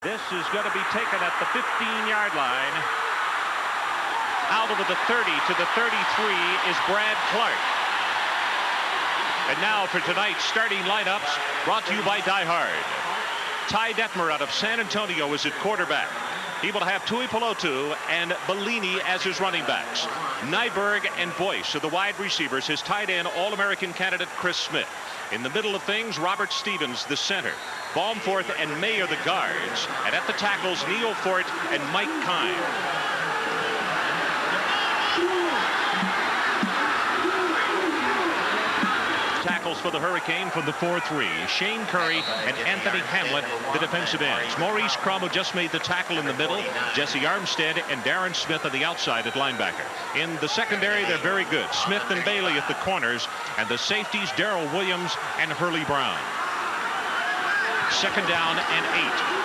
This is going to be taken at the 15-yard line. Out over the 30 to the 33 is Brad Clark. And now for tonight's starting lineups, brought to you by Die Hard. Ty Detmer out of San Antonio is at quarterback. He will have Tui Pelotu and Bellini as his running backs. Nyberg and Boyce are the wide receivers. His tight end, All-American candidate Chris Smith. In the middle of things, Robert Stevens, the center. Baumforth and May are the guards. And at the tackles, Neil Fort and Mike Kine. Tackles for the Hurricane from the 4-3. Shane Curry and Anthony Hamlet, the defensive ends. Maurice Crum, who just made the tackle in the middle. Jesse Armstead and Darren Smith on the outside at linebacker. In the secondary, they're very good. Smith and Bailey at the corners. And the safeties, Darrell Williams and Hurley Brown. Second down and 8.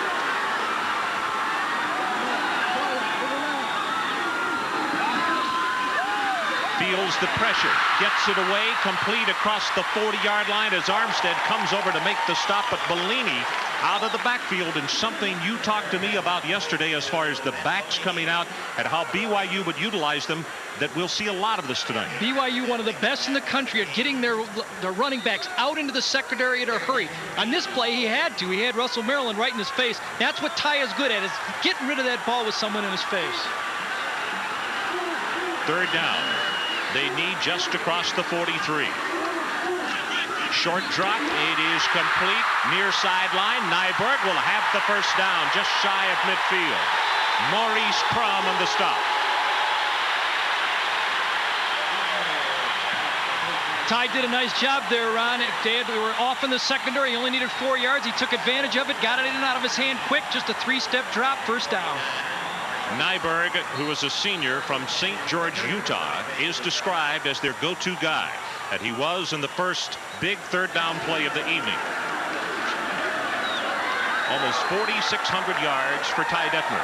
Feels the pressure, gets it away, complete across the 40-yard line as Armstead comes over to make the stop, but Bellini out of the backfield, and something you talked to me about yesterday as far as the backs coming out and how BYU would utilize them, that we'll see a lot of this tonight. BYU, one of the best in the country at getting their running backs out into the secondary in a hurry. On this play, he had to. He had Russell Maryland right in his face. That's what Ty is good at, is getting rid of that ball with someone in his face. Third down. They need just across the 43. Short drop. It is complete. Near sideline. Nyberg will have the first down just shy of midfield. Maurice Crum on the stop. Ty did a nice job there, Ron. They were off in the secondary. He only needed 4 yards. He took advantage of it, got it in and out of his hand quick. Just a 3-step drop, first down. Nyberg, who is a senior from St. George, Utah, is described as their go-to guy, that he was in the first big third down play of the evening. Almost 4,600 yards for Ty Detmer.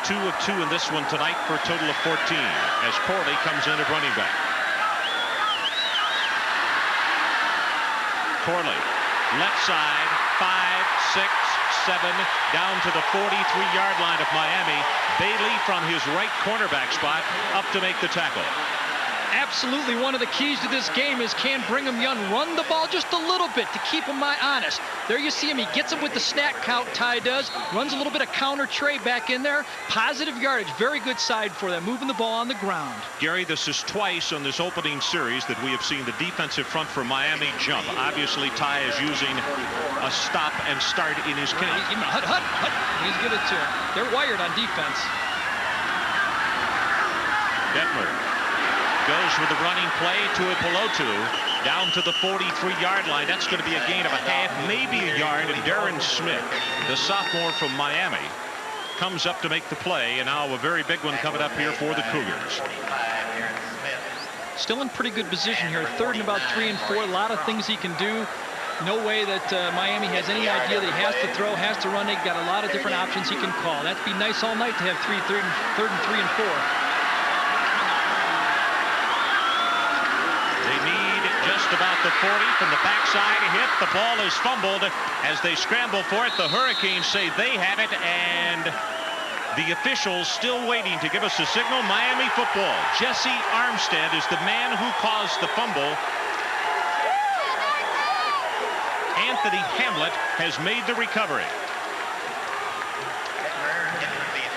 2 of 2 in this one tonight for a total of 14 as Corley comes in at running back. Corley, left side, 5, 6, 7, down to the 43-yard line of Miami. Bailey from his right cornerback spot up to make the tackle. Absolutely, one of the keys to this game is can Brigham Young run the ball just a little bit to keep him honest. There you see him. He gets him with the snap count. Ty does. Runs a little bit of counter tray back in there. Positive yardage. Very good side for them. Moving the ball on the ground. Gary, this is twice on this opening series that we have seen the defensive front for Miami jump. Obviously, Ty is using a stop and start in his camp. Give him a hut. He's good at it. They're wired on defense. Detmer goes with the running play to a Pelotu down to the 43-yard line. That's going to be a gain of a half, maybe a yard. And Darren Smith, the sophomore from Miami, comes up to make the play. And now a very big one coming up here for the Cougars. Still in pretty good position here. Third and about 3 and 4. A lot of things he can do. No way that Miami has any idea that he has to throw, has to run. They've got a lot of different options he can call. That'd be nice all night to have third and 3 and 4. Just about the 40 from the backside hit. The ball is fumbled as they scramble for it. The Hurricanes say they have it, and the officials still waiting to give us a signal. Miami football. Jesse Armstead is the man who caused the fumble. Anthony Hamlet has made the recovery.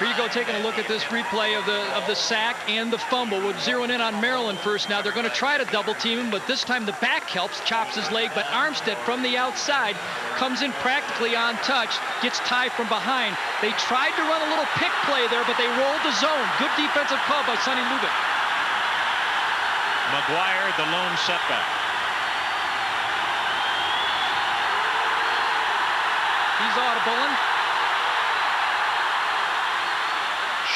Here you go, taking a look at this replay of the sack and the fumble. We're zeroing in on Maryland first now. They're going to try to double team him, but this time the back helps, chops his leg. But Armstead from the outside comes in practically on touch, gets Ty from behind. They tried to run a little pick play there, but they rolled the zone. Good defensive call by Sonny Lubick. McGuire, the lone setback. He's audibling.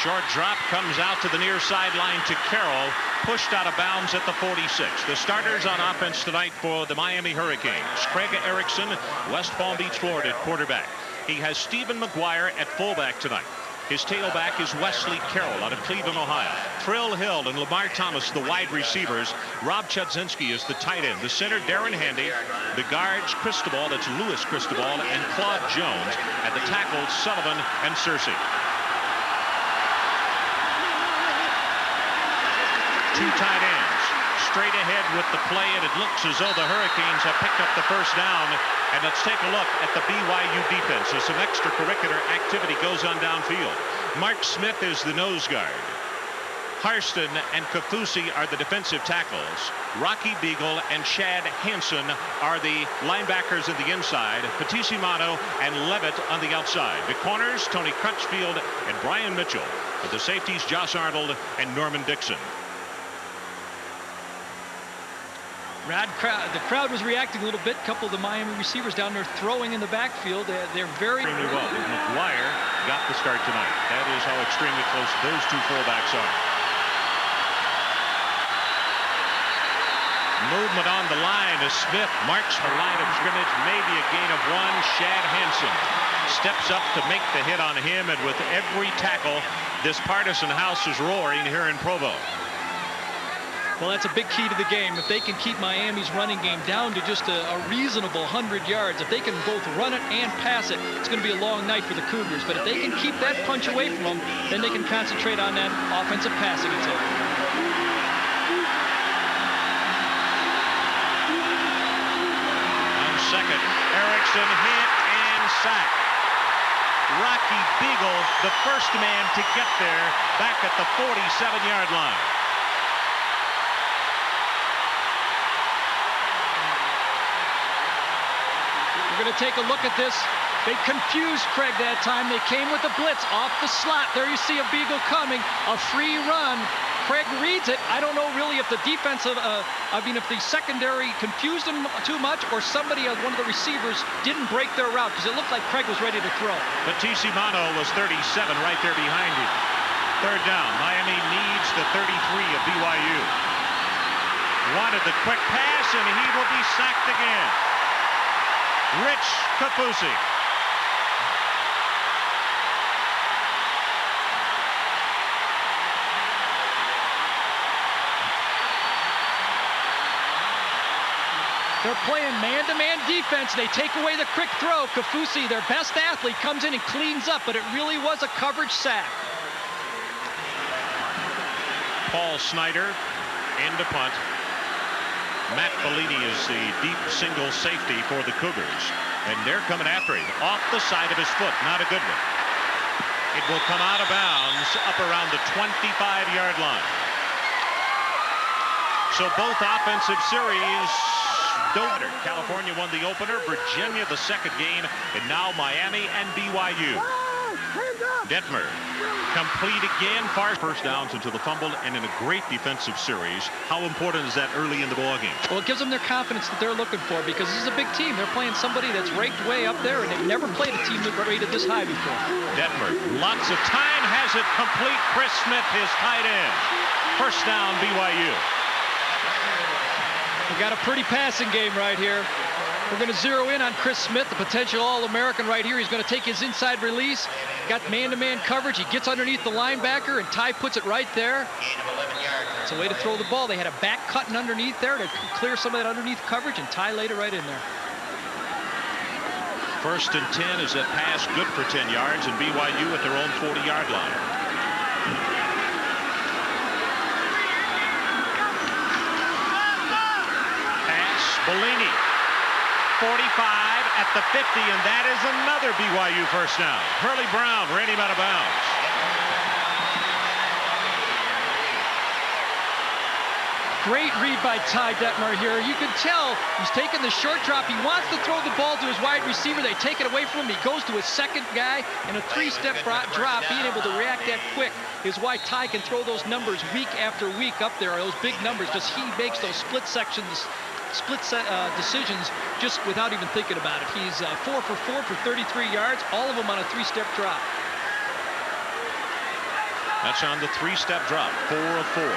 Short drop comes out to the near sideline to Carroll, pushed out of bounds at the 46. The starters on offense tonight for the Miami Hurricanes. Craig Erickson, West Palm Beach, Florida, at quarterback. He has Stephen McGuire at fullback tonight. His tailback is Wesley Carroll out of Cleveland, Ohio. Trill Hill and Lamar Thomas, the wide receivers. Rob Chudzinski is the tight end. The center, Darren Handy. The guards, Cristobal, that's Louis Cristobal, and Claude Jones. At the tackles, Sullivan and Searcy. Two tight ends straight ahead with the play, and it looks as though the Hurricanes have picked up the first down. And let's take a look at the BYU defense as some extracurricular activity goes on downfield. Mark Smith is the nose guard. Harston and Kafusi are the defensive tackles. Rocky Beagle and Chad Hansen are the linebackers at the inside. Patissimano and Levitt on the outside. The corners, Tony Crutchfield and Brian Mitchell. With the safeties, Josh Arnold and Norman Dixon. The crowd was reacting a little bit. A couple of the Miami receivers down there throwing in the backfield. They're very extremely well. McGuire got the start tonight. That is how extremely close those two fullbacks are. Movement on the line as Smith marks the line of scrimmage. Maybe a gain of one. Shad Hansen steps up to make the hit on him, and with every tackle, this partisan house is roaring here in Provo. Well, that's a big key to the game. If they can keep Miami's running game down to just a reasonable 100 yards, if they can both run it and pass it, it's going to be a long night for the Cougars. But if they can keep that punch away from them, then they can concentrate on that offensive passing attack. On second, Erickson hit and sacked. Rocky Beagle, the first man to get there, back at the 47-yard line. We're going to take a look at this. They confused Craig that time. They came with the blitz off the slot. There you see a Beagle coming, a free run. Craig reads it. I don't know really if the defensive, if the secondary confused him too much, or somebody, one of the receivers, didn't break their route, because it looked like Craig was ready to throw. Patissimano was 37 right there behind him. Third down. Miami needs the 33 of BYU. Wanted the quick pass, and he will be sacked again. Rich Kafusi. They're playing man-to-man defense. They take away the quick throw. Kafusi, their best athlete, comes in and cleans up, but it really was a coverage sack. Paul Snyder into punt. Matt Bellini is the deep single safety for the Cougars, and they're coming after him off the side of his foot. Not a good one. It will come out of bounds up around the 25-yard line. So both offensive series don't. California won the opener, Virginia the second game, and now Miami and BYU. Detmer complete again, far first downs into the fumble, and in a great defensive series. How important is that early in the ballgame? Well, it gives them their confidence that they're looking for, because this is a big team. They're playing somebody that's ranked way up there, and they've never played a team that rated this high before. Detmer, lots of time, has it complete. Chris Smith, his tight end. First down, BYU. We got a pretty passing game right here. We're going to zero in on Chris Smith, the potential All-American right here. He's going to take his inside release. Got man-to-man coverage. He gets underneath the linebacker, and Ty puts it right there. It's a way to throw the ball. They had a back cutting underneath there to clear some of that underneath coverage, and Ty laid it right in there. First and 10 is that pass good for 10 yards, and BYU at their own 40-yard line. Pass, Bellini. 45 at the 50, and that is another BYU first down. Hurley Brown ran him out of bounds. Great read by Ty Detmer here. You can tell he's taking the short drop. He wants to throw the ball to his wide receiver. They take it away from him. He goes to his second guy, and a three-step drop. Being able to react that quick is why Ty can throw those numbers week after week up there, those big numbers, because he makes those split decisions just without even thinking about it. He's 4 for 4 for 33 yards, all of them on a three-step drop. That's on the three-step drop, 4 of 4.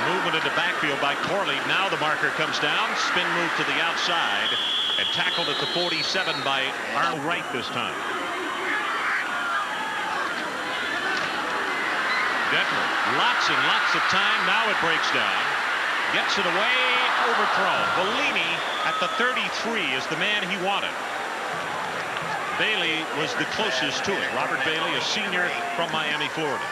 Movement into backfield by Corley. Now the marker comes down. Spin move to the outside. And tackled at the 47 by Arnold Wright this time. Detmer, lots and lots of time. Now it breaks down. Gets it away, overthrown. Bellini at the 33 is the man he wanted. Bailey was the closest to it. Robert Bailey, a senior from Miami, Florida.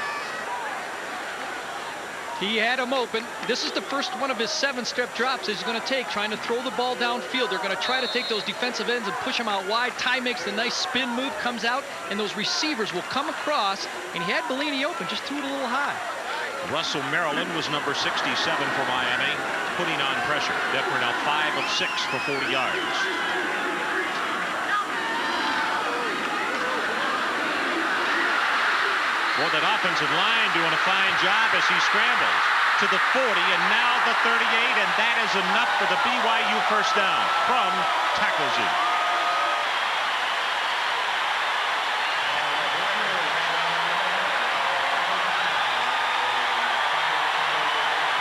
He had him open. This is the first one of his 7-step drops he's going to take, trying to throw the ball downfield. They're going to try to take those defensive ends and push them out wide. Ty makes the nice spin move, comes out, and those receivers will come across. And he had Bellini open, just threw it a little high. Russell Maryland was number 67 for Miami, putting on pressure. Detmer now 5 of 6 for 40 yards. Well, that offensive line doing a fine job as he scrambles to the 40 and now the 38, and that is enough for the BYU first down from Tacklezy.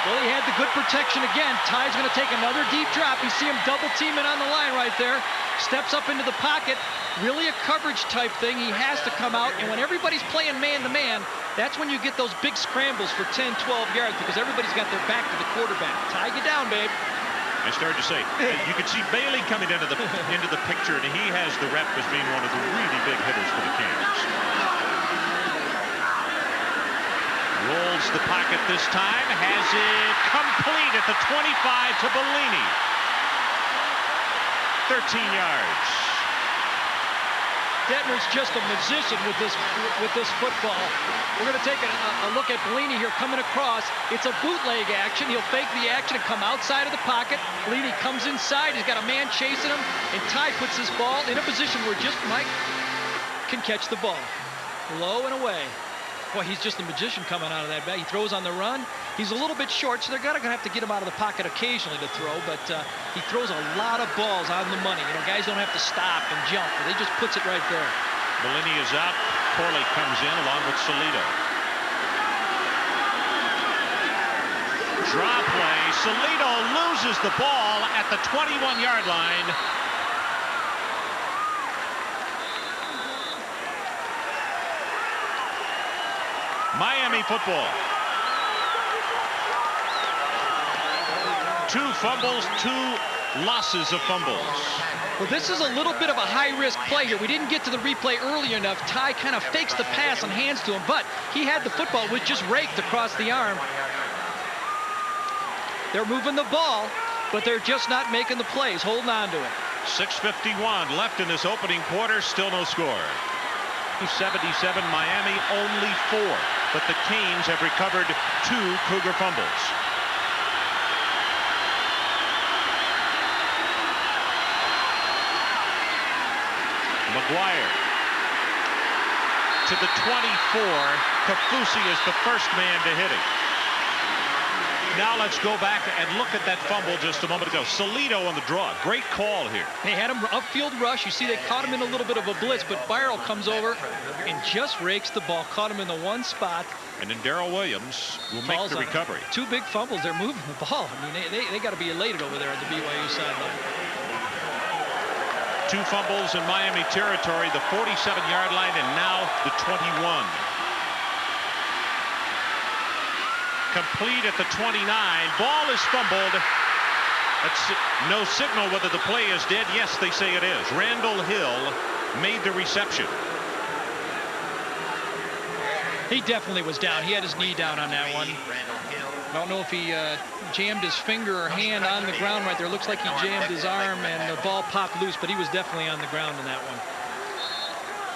Well, he had the good protection again. Ty's going to take another deep drop. You see him double teaming on the line right there. Steps up into the pocket. Really a coverage type thing. He has to come out, and when everybody's playing man-to-man, that's when you get those big scrambles for 10, 12 yards because everybody's got their back to the quarterback. Ty, get down, babe. I started to say, you can see Bailey coming into the picture, and he has the rep as being one of the really big hitters for the Canes. Rolls the pocket this time, has it complete at the 25 to Bellini. 13 yards. Detmer's just a magician with this football. We're going to take a look at Bellini here coming across. It's a bootleg action. He'll fake the action and come outside of the pocket. Bellini comes inside. He's got a man chasing him, and Ty puts his ball in a position where just Mike can catch the ball. Low and away. Boy, he's just a magician coming out of that bag. He throws on the run. He's a little bit short, so they're going to have to get him out of the pocket occasionally to throw, but he throws a lot of balls on the money. You know, guys don't have to stop and jump, but he just puts it right there. Bellini is out. Corley comes in along with Salido. Draw play. Salido loses the ball at the 21-yard line. Miami football. 2 fumbles, 2 losses of fumbles. Well, this is a little bit of a high-risk play here. We didn't get to the replay early enough. Ty kind of fakes the pass and hands to him, but he had the football, which just raked across the arm. They're moving the ball, but they're just not making the plays, holding on to it. 6:51 left in this opening quarter, still no score. 77, Miami only 4, but the Canes have recovered 2 Cougar fumbles. McGuire to the 24. Kafusi is the first man to hit it. Now let's go back and look at that fumble just a moment ago. Salido on the draw. Great call here. They had him upfield rush. You see they caught him in a little bit of a blitz, but Barrow comes over and just rakes the ball. Caught him in the one spot. And then Darrell Williams will make the recovery. 2 big fumbles. They're moving the ball. I mean, they got to be elated over there on the BYU sideline. 2 fumbles in Miami territory, the 47-yard line, and now the 21. Complete at the 29. Ball is fumbled. That's no signal whether the play is dead. Yes, they say it is. Randall Hill made the reception. He definitely was down. He had his knee down on that one. I don't know if he jammed his finger or hand on the ground right there. Looks like he jammed his arm and the ball popped loose, but he was definitely on the ground in that one.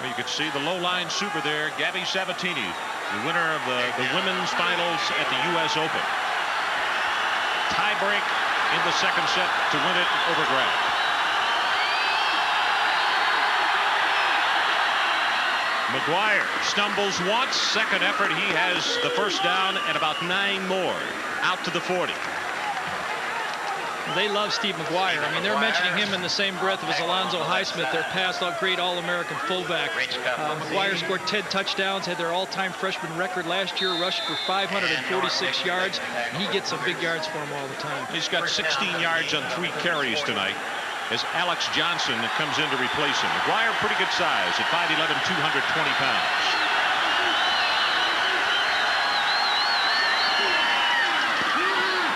Well, you could see the low-line super there, Gabby Sabatini, the winner of the women's finals at the U.S. Open. Tie break in the second set to win it over Grab. McGuire stumbles once. Second effort, he has the first down and about 9 more out to the 40. They love Steve McGuire. I mean, they're mentioning him in the same breath as Alonzo Highsmith, their past great All-American fullback. McGuire scored 10 touchdowns, had their all-time freshman record last year, rushed for 546 yards. He gets some big yards for him all the time. He's got 16 yards on 3 carries tonight. as Alex Johnson comes in to replace him. McGuire, pretty good size at 5'11", 220 pounds.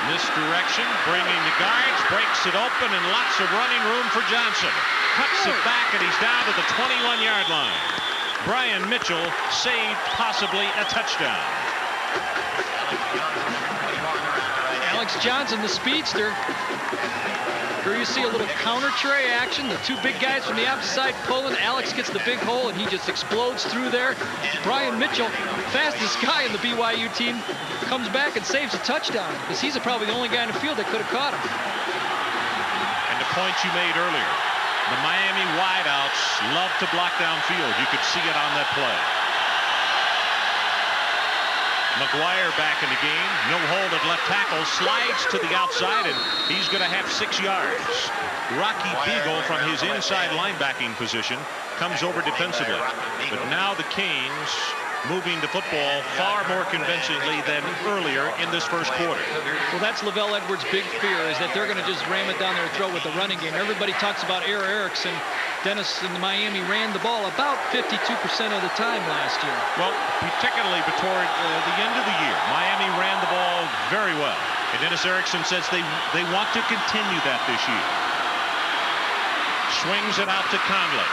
Misdirection, bringing the guards, breaks it open, and lots of running room for Johnson. Cuts it back, and he's down to the 21-yard line. Brian Mitchell saved possibly a touchdown. Alex Johnson, the speedster. Here you see a little counter tray action. The two big guys from the outside pulling. Alex gets the big hole, and he just explodes through there. Brian Mitchell, fastest guy in the BYU team, comes back and saves a touchdown because he's probably the only guy in the field that could have caught him. And the point you made earlier, the Miami wideouts love to block downfield. You could see it on that play. McGuire back in the game. No hold at left tackle. Slides to the outside, and he's going to have 6 yards. Rocky Beagle from his inside linebacking position comes over defensively. But now the Canes moving the football far more convincingly than earlier in this first quarter. Well, that's Lavelle Edwards' big fear, is that they're going to just ram it down their throat with the running game. Everybody talks about Erickson. Dennis and Miami ran the ball about 52% of the time last year. Well, particularly toward the end of the year, Miami ran the ball very well. And Dennis Erickson says they want to continue that this year. Swings it out to Conley.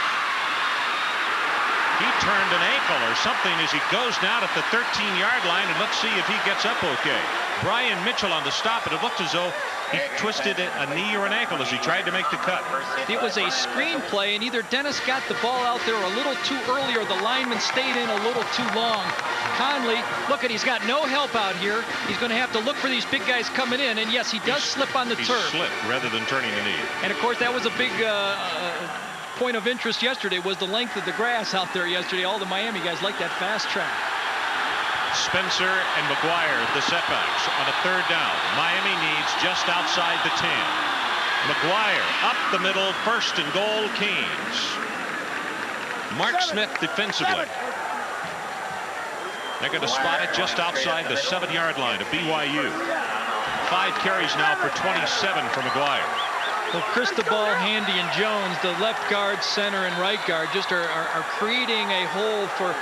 He turned an ankle or something as he goes down at the 13-yard line, and let's see if he gets up okay. Brian Mitchell on the stop, and it looked as though he twisted a knee or an ankle as he tried to make the cut. It was a screen play, and either Dennis got the ball out there a little too early or the lineman stayed in a little too long. Conley, look at, he's got no help out here. He's going to have to look for these big guys coming in, and yes, he does slip on the turf. He slipped rather than turning the knee. And of course, that was a big point of interest yesterday, was the length of the grass out there yesterday. All the Miami guys like that fast track. Spencer and McGuire, the setbacks on a third down. Miami needs just outside the 10. McGuire up the middle, first and goal, Canes. Mark Smith defensively. They're going to spot it just outside the 7-yard line of BYU. 5 carries now for 27 for McGuire. Well, Cristobal, Handy, and Jones, the left guard, center, and right guard, just are creating a hole for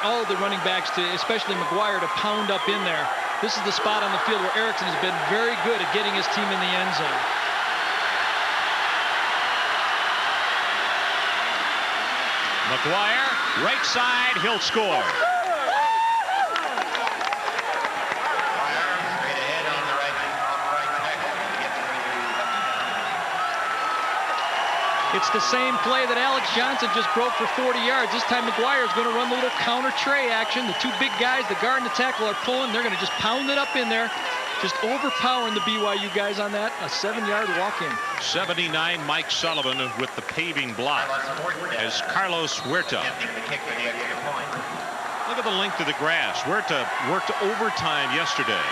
all the running backs, to especially McGuire, to pound up in there. This is the spot on the field where Erickson has been very good at getting his team in the end zone. McGuire, right side, he'll score. It's the same play that Alex Johnson just broke for 40 yards. This time McGuire is going to run the little counter tray action. The two big guys, the guard and the tackle, are pulling. They're going to just pound it up in there, just overpowering the BYU guys on that. A 7-yard walk-in. 79, Mike Sullivan with the paving block as Carlos Huerta. Look at the length of the grass. Huerta worked overtime yesterday.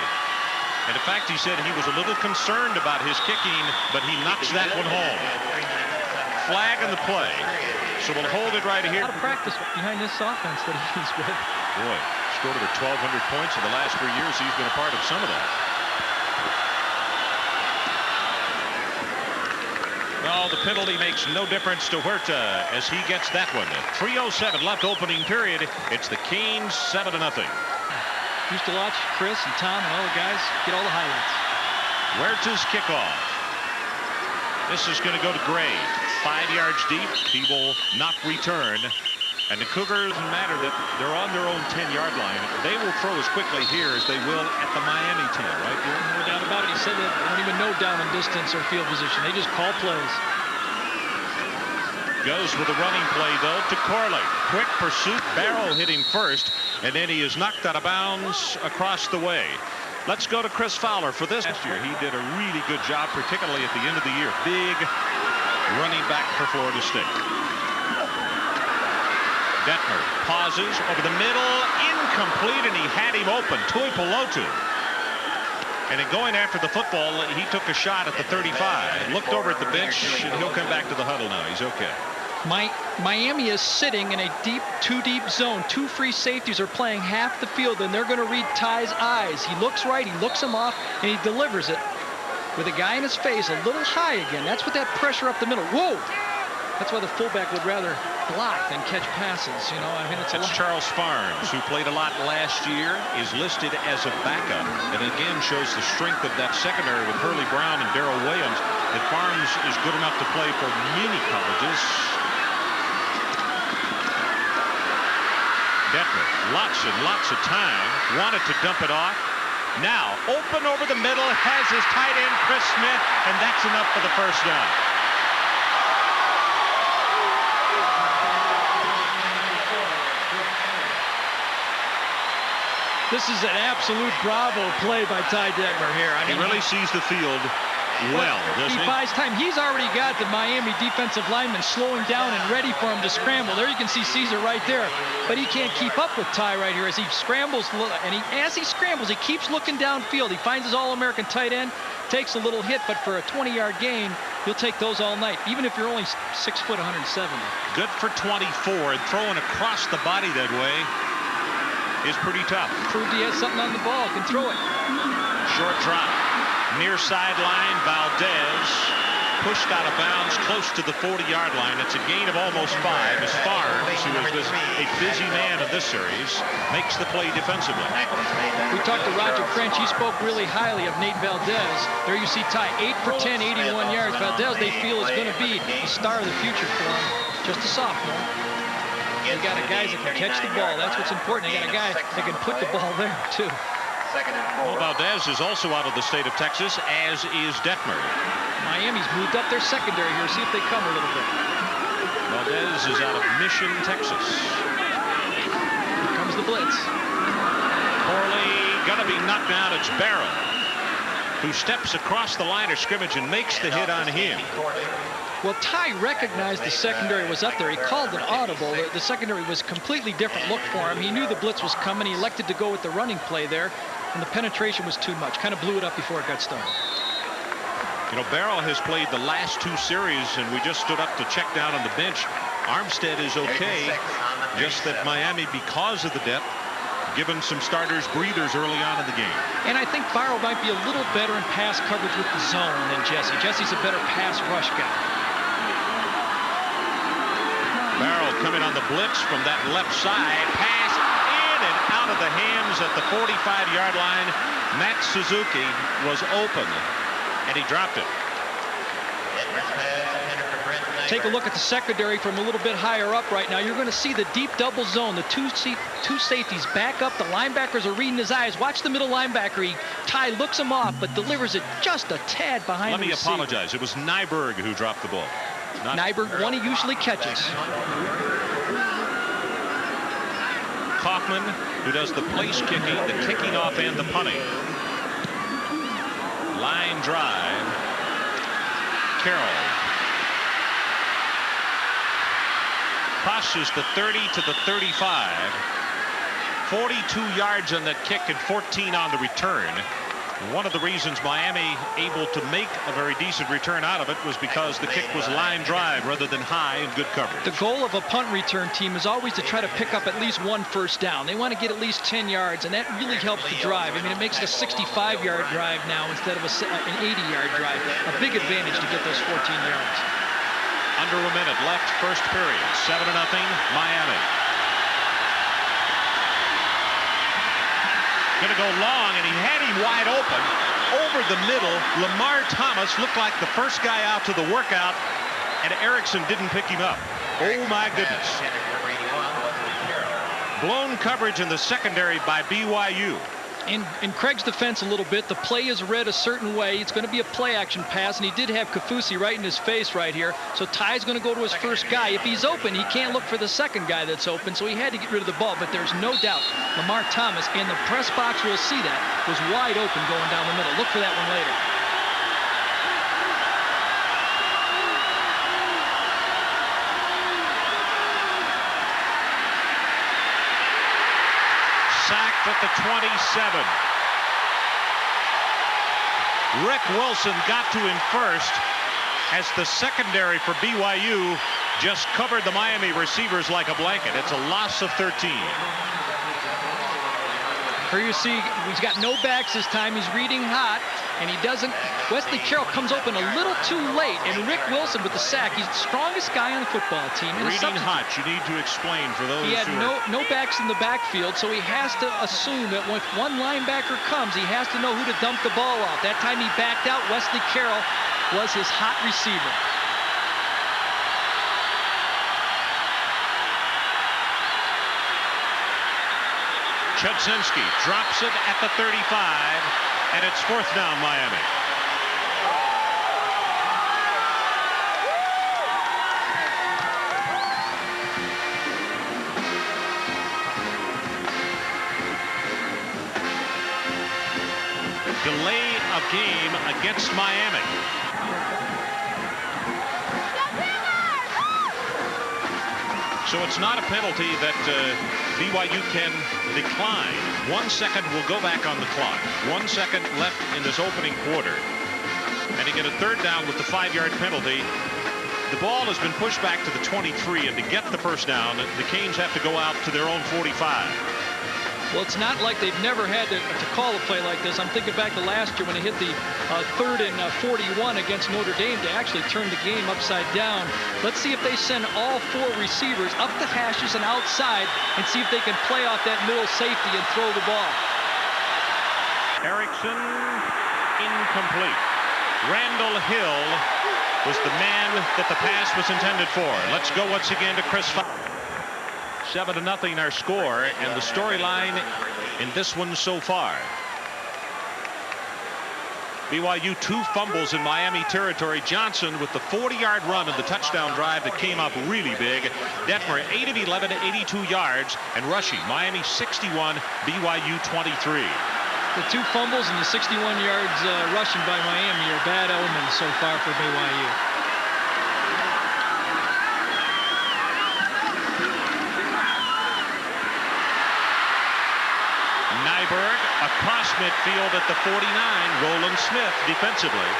And in fact, he said he was a little concerned about his kicking, but he knocks that one home. Flag on the play, so we'll hold it right here. A lot of practice behind this offense that he's with. Boy, scored over 1,200 points in the last 3 years. He's been a part of some of that. Well, the penalty makes no difference to Huerta as he gets that one. 3:07 left opening period. It's the Canes 7-0. Used to watch Chris and Tom and all the guys get all the highlights. Huerta's kickoff. This is going to go to Gray. 5 yards deep. He will not return. And the Cougars, doesn't matter that they're on their own 10-yard line. They will throw as quickly here as they will at the Miami 10, right? No doubt about it. He said that they don't even know down and distance or field position. They just call plays. Goes with a running play, though, to Corley. Quick pursuit. Barrow hit him first, and then he is knocked out of bounds across the way. Let's go to Chris Fowler for this. Last year, he did a really good job, particularly at the end of the year. Big running back for Florida State. Detmer pauses over the middle, incomplete, and he had him open. Tui Pelotu. And in going after the football, he took a shot at the 35. Looked over at the bench, and he'll come back to the huddle now. He's okay. Miami is sitting in a too deep zone. 2 free safeties are playing half the field, and they're going to read Ty's eyes. He looks right, he looks him off, and he delivers it. with a guy in his face a little high again. That's what that pressure up the middle. Whoa! That's why the fullback would rather block than catch passes. You know, I mean, it's That's Charles Farms, who played a lot last year, is listed as a backup, and again shows the strength of that secondary with Hurley Brown and Darrell Williams. That Farms is good enough to play for many colleges. Detmer, lots and lots of time, wanted to dump it off. Now, open over the middle, has his tight end, Chris Smith, and that's enough for the first down. This is an absolute bravo play by Ty Detmer here. I mean, he really sees the field well, doesn't he? He buys time. He's already got the Miami defensive lineman slowing down and ready for him to scramble. There you can see Caesar right there. But he can't keep up with Ty right here as he scrambles. And as he scrambles, he keeps looking downfield. He finds his All-American tight end, takes a little hit, but for a 20-yard gain, you'll take those all night, even if you're only 6 foot 170. Good for 24, and throwing across the body that way is pretty tough. Proved he has something on the ball, can throw it. Short drop. Near sideline, Valdez pushed out of bounds close to the 40-yard line. It's a gain of almost 5 as Farms, who is a busy man in this series, makes the play defensively. We talked to Roger French. He spoke really highly of Nate Valdez. There you see Ty, 8 for 10, 81 yards. Valdez, they feel, is going to be the star of the future for him. Just a sophomore. You got a guy that can catch the ball. That's what's important. You got a guy that can put the ball there, too. Well, Valdez is also out of the state of Texas, as is Detmer. Miami's moved up their secondary here. See if they come a little bit. Valdez is out of Mission, Texas. Here comes the blitz. Corley gonna be knocked down. It's Barrow, who steps across the line of scrimmage and makes the hit on him. Well, Ty recognized the secondary was up there. He called an audible. The secondary was a completely different look for him. He knew the blitz was coming. He elected to go with the running play there, and the penetration was too much. Kind of blew it up before it got started. You know, Barrow has played the last 2 series, and we just stood up to check down on the bench. Armstead is okay, just that Miami, because of the depth, given some starters breathers early on in the game. And I think Barrow might be a little better in pass coverage with the zone than Jesse. Jesse's a better pass rush guy. Barrow coming on the blitz from that left side. Pass in and out of the hands at the 45-yard line. Matt Suzuki was open, and he dropped it. Take a look at the secondary from a little bit higher up right now. You're going to see the deep double zone. The two safeties back up. The linebackers are reading his eyes. Watch the middle linebacker. Ty looks him off, but delivers it just a tad behind the receiver. Let me apologize. It was Nyberg who dropped the ball. Nyberg, one he usually catches. Kaufman, who does the place kicking, the kicking off, and the punting. Line drive. Carroll. Passes the 30 to the 35. 42 yards on that kick and 14 on the return. One of the reasons Miami able to make a very decent return out of it was because the kick was line drive rather than high and good coverage. The goal of a punt return team is always to try to pick up at least 1 first down. They want to get at least 10 yards, and that really helps the drive. I mean, it makes it a 65-yard drive now instead of an 80-yard drive. A big advantage to get those 14 yards. Under a minute left, first period. 7-0 Miami. Going to go long, and he had him wide open over the middle. Lamar Thomas looked like the first guy out to the workout, and Erickson didn't pick him up. Oh my goodness. Blown coverage in the secondary by BYU. In Craig's defense a little bit, the play is read a certain way. It's going to be a play action pass, and he did have Kafusi right in his face right here. So Ty's going to go to his first guy. If he's open, he can't look for the second guy that's open, so he had to get rid of the ball. But there's no doubt Lamar Thomas, in the press box will see that, was wide open going down the middle. Look for that one later. Sacked at the 27. Rick Wilson got to him first as the secondary for BYU just covered the Miami receivers like a blanket. It's a loss of 13. Here you see he's got no backs this time. He's reading hot. and he doesn't. Wesley Carroll comes open a little too late, and Rick Wilson with the sack. He's the strongest guy on the football team. Reading Hutch, you need to explain for those. He had no backs in the backfield, so he has to assume that when one linebacker comes, he has to know who to dump the ball off. That time he backed out. Wesley Carroll was his hot receiver. Chudzinski drops it at the 35, and it's 4th down, Miami. Delay of game against Miami. So it's not a penalty that BYU can decline. 1 second will go back on the clock. 1 second left in this opening quarter. And you get a 3rd down with the 5-yard penalty. The ball has been pushed back to the 23, and to get the 1st down, the Canes have to go out to their own 45. Well, it's not like they've never had to call a play like this. I'm thinking back to last year when they hit the 3rd and 41 against Notre Dame to actually turn the game upside down. Let's see if they send all 4 receivers up the hashes and outside and see if they can play off that middle safety and throw the ball. Erickson, incomplete. Randall Hill was the man that the pass was intended for. Let's go once again to Chris. 7-0 our score, and the storyline in this one so far. BYU 2 fumbles in Miami territory. Johnson with the 40-yard run of the touchdown drive that came up really big. Detmer 8 of 11 to 82 yards and rushing. Miami 61, BYU 23. The 2 fumbles and the 61 yards rushing by Miami are bad omens so far for BYU. Nyberg across midfield at the 49. Roland Smith defensively.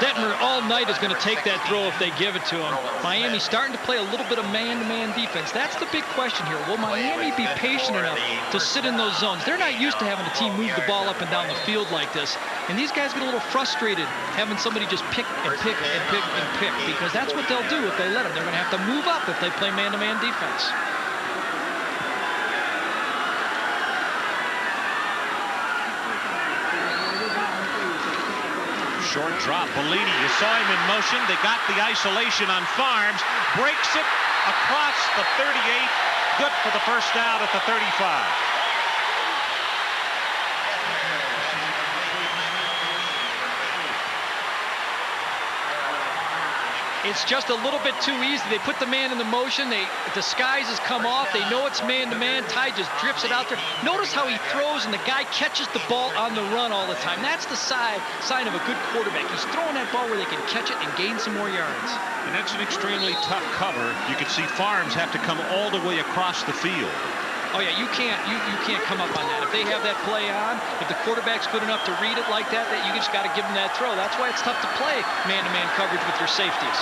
Detmer all night is going to take that throw if they give it to him. Miami's starting to play a little bit of man-to-man defense. That's the big question here. Will Miami be patient enough to sit in those zones? They're not used to having a team move the ball up and down the field like this. And these guys get a little frustrated having somebody just pick and pick and pick and pick, because that's what they'll do if they let them. They're going to have to move up if they play man-to-man defense. Short drop. Bellini, you saw him in motion. They got the isolation on Farms. Breaks it across the 38. Good for the 1st down at the 35. It's just a little bit too easy. They put the man in the motion. The disguise has come off. They know it's man-to-man. Ty just drifts it out there. Notice how he throws and the guy catches the ball on the run all the time. That's the sign of a good quarterback. He's throwing that ball where they can catch it and gain some more yards. And that's an extremely tough cover. You can see Farms have to come all the way across the field. Oh yeah, you can't come up on that. If they have that play on, if the quarterback's good enough to read it like that, you just got to give them that throw. That's why it's tough to play man-to-man coverage with your safeties.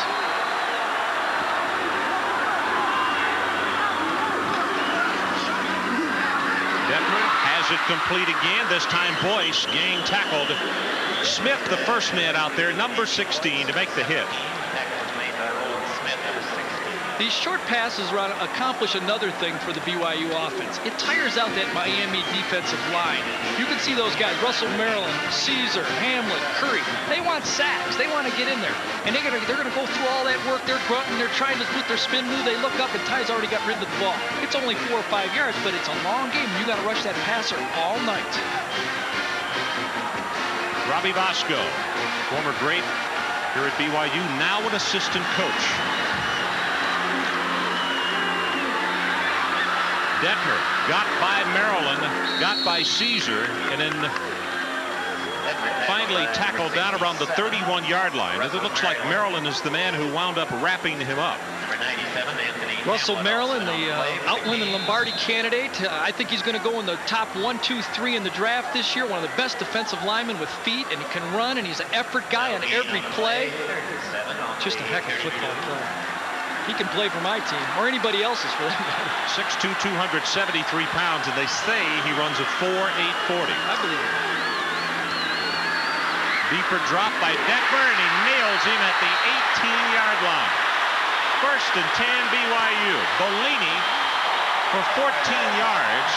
Detmer has it complete again. This time Boyce gang tackled. Smith, the first man out there, number 16, to make the hit. These short passes accomplish another thing for the BYU offense. It tires out that Miami defensive line. You can see those guys, Russell Maryland, Caesar, Hamlet, Curry. They want sacks. They want to get in there. And they're going to go through all that work. They're grunting. They're trying to do their spin move. They look up, and Ty's already got rid of the ball. It's only 4 or 5 yards, but it's a long game. You got to rush that passer all night. Robbie Bosco, former great here at BYU, now an assistant coach. Detmer got by Maryland, got by Caesar, and then finally tackled down around the 31-yard line. It looks like Maryland is the man who wound up wrapping him up. Russell Maryland, the Outland and Lombardi candidate. I think he's going to go in the top 1, 2, 3 in the draft this year. One of the best defensive linemen with feet, and he can run, and he's an effort guy on every play. Just a heck of a football player. He can play for my team, or anybody else's for that matter. 6'2", 273 pounds, and they say he runs a 4.840. I believe it. Deeper drop by Detmer, and he nails him at the 18-yard line. 1st and 10 BYU. Bellini for 14 yards.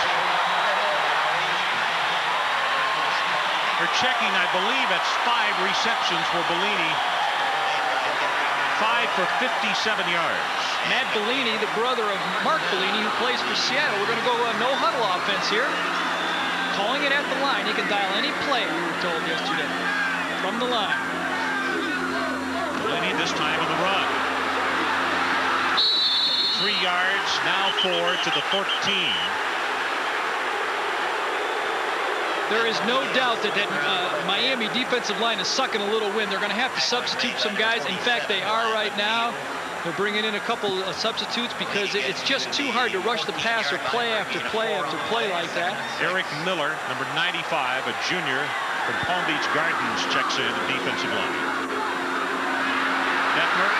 They're checking, I believe it's 5 receptions for Bellini. 5 for 57 yards. Matt Bellini, the brother of Mark Bellini, who plays for Seattle. We're going to go no huddle offense here. Calling it at the line. He can dial any play, we were told yesterday. From the line. Bellini this time on the run. 3 yards, now 4 to the 14. There is no doubt that Miami defensive line is sucking a little wind. They're going to have to substitute some guys. In fact, they are right now. They're bringing in a couple of substitutes because it's just too hard to rush the passer play after play after play like that. Eric Miller, number 95, a junior from Palm Beach Gardens, checks in the defensive line. Detmer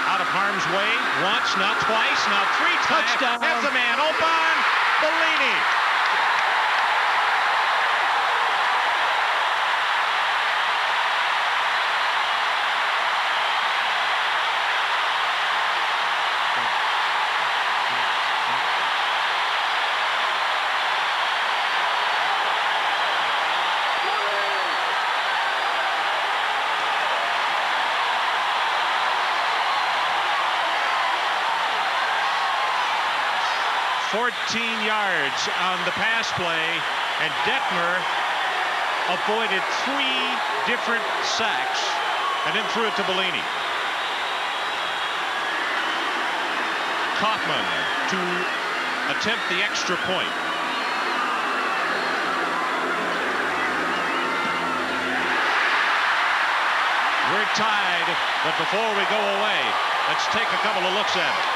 out of harm's way once, now twice, now 3 times. Touchdown. Has a man open. Bellini. Yards on the pass play, and Detmer avoided 3 different sacks and then threw it to Bellini. Kaufman to attempt the extra point. We're tied, but before we go away, let's take a couple of looks at it.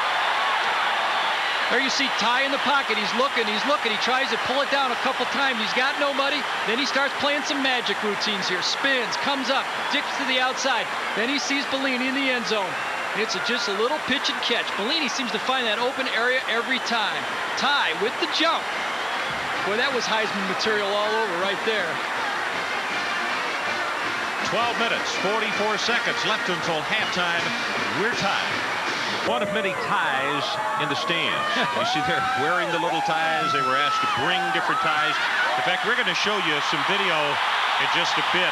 There you see Ty in the pocket. He's looking. He tries to pull it down a couple times. He's got nobody. Then he starts playing some magic routines here. Spins, comes up, dips to the outside. Then he sees Bellini in the end zone. It's just a little pitch and catch. Bellini seems to find that open area every time. Ty with the jump. Boy, that was Heisman material all over right there. 12 minutes, 44 seconds left until halftime. We're tied. One of many ties in the stands. You see they're wearing the little ties. They were asked to bring different ties. In fact, we're going to show you some video in just a bit.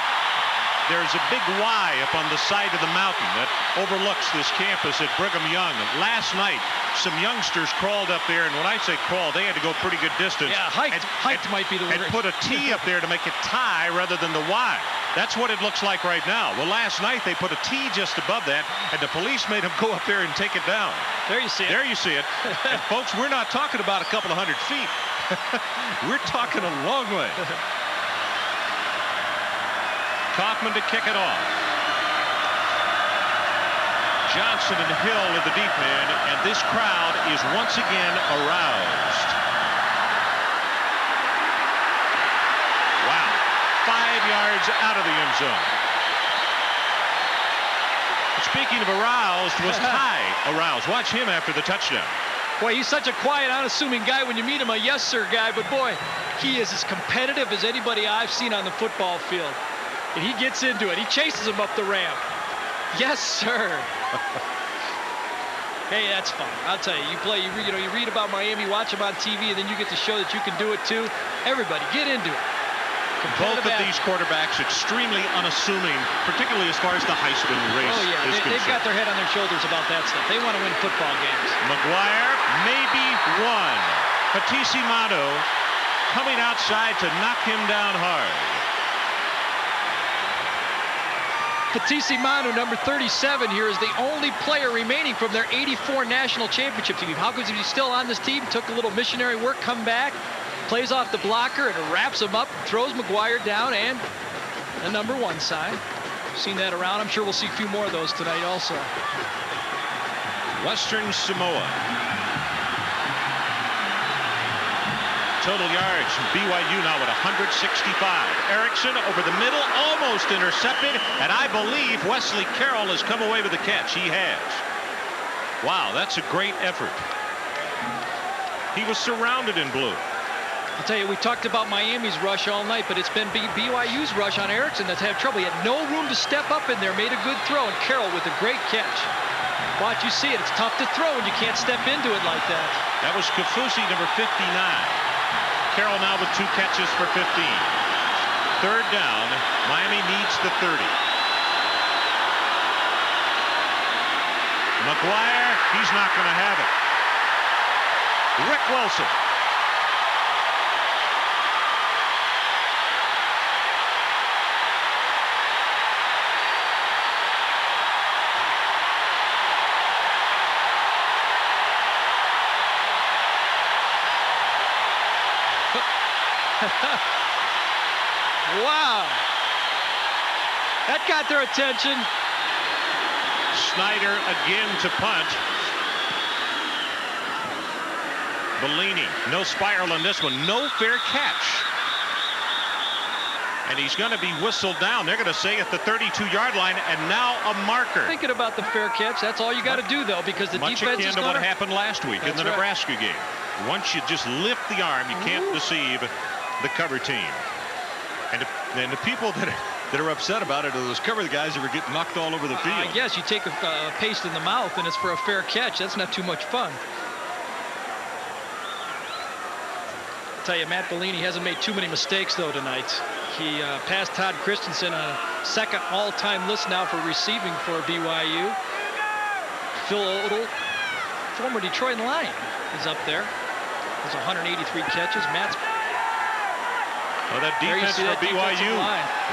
There's a big Y up on the side of the mountain that overlooks this campus at Brigham Young. Last night, some youngsters crawled up there, and when I say crawl, they had to go a pretty good distance. Yeah, hiked might be the word. And put a T up there to make it tie rather than the Y. That's what it looks like right now. Well, last night they put a T just above that, and the police made them go up there and take it down. There you see it. There you see it. And folks, we're not talking about a couple of 100 feet. We're talking a long way. Kaufman to kick it off. Johnson and Hill are the deep men, and this crowd is once again aroused. Wow. 5 yards out of the end zone. Speaking of aroused, was Ty aroused? Watch him after the touchdown. Boy, he's such a quiet, unassuming guy when you meet him, a yes sir guy, but boy, he is as competitive as anybody I've seen on the football field. And he gets into it. He chases him up the ramp. Yes, sir. Hey, that's fun. I'll tell you. You read about Miami, watch them on TV, and then you get to show that you can do it too. Everybody, get into it. Both of these quarterbacks extremely unassuming, particularly as far as the Heisman race is concerned. They've got their head on their shoulders about that stuff. They want to win football games. McGuire, maybe one. Patissimano coming outside to knock him down hard. Patissimano, number 37 here, is the only player remaining from their '84 national championship team. How good is he still on this team? Took a little missionary work, come back, plays off the blocker, and wraps him up, throws McGuire down, and the number 1 sign. Seen that around. I'm sure we'll see a few more of those tonight also. Western Samoa. Total yards, BYU now at 165. Erickson over the middle, almost intercepted, and I believe Wesley Carroll has come away with the catch. He has. Wow, that's a great effort. He was surrounded in blue. I'll tell you, we talked about Miami's rush all night, but it's been BYU's rush on Erickson that's had trouble. He had no room to step up in there, made a good throw, and Carroll with a great catch. Watch, you see it. It's tough to throw when you can't step into it like that. That was Kafusi, number 59. Carroll now with 2 catches for 15. Third down. Miami needs the 30. McGuire, he's not going to have it. Rick Wilson. Wow. That got their attention. Snyder again to punt. Bellini, no spiral on this one. No fair catch. And he's going to be whistled down. They're going to say at the 32-yard line, and now a marker. Thinking about the fair catch, that's all you got to do, though, because the defense is much akin to what happened last week in the Nebraska game. Once you just lift the arm, you can't deceive the cover team. And the people that are upset about it are those cover guys that were getting knocked all over the field. I guess you take a paste in the mouth and it's for a fair catch. That's not too much fun. I'll tell you, Matt Bellini hasn't made too many mistakes though tonight. He passed Todd Christensen on a second all-time list now for receiving for BYU. Phil Odell, former Detroit Lion, is up there. There's 183 catches. Matt's. Oh, that defense for BYU.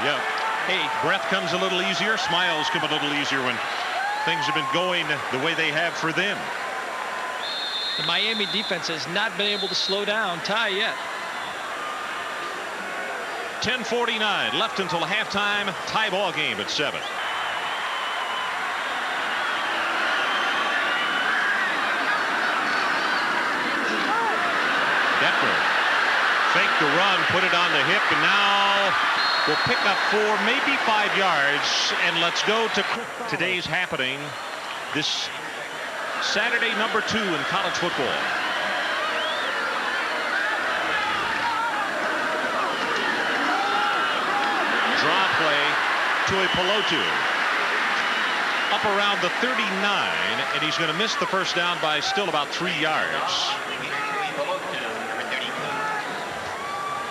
Yeah. Hey, breath comes a little easier. Smiles come a little easier when things have been going the way they have for them. The Miami defense has not been able to slow down Ty yet. 10:49 left until halftime. Tie ball game at 7. Detmer fake the run, put it on the hip, and now we'll pick up 4, maybe 5 yards. And let's go to today's happening this Saturday, number 2 in college football. Draw play to a Pelotu up around the 39, and he's going to miss the first down by still about 3 yards.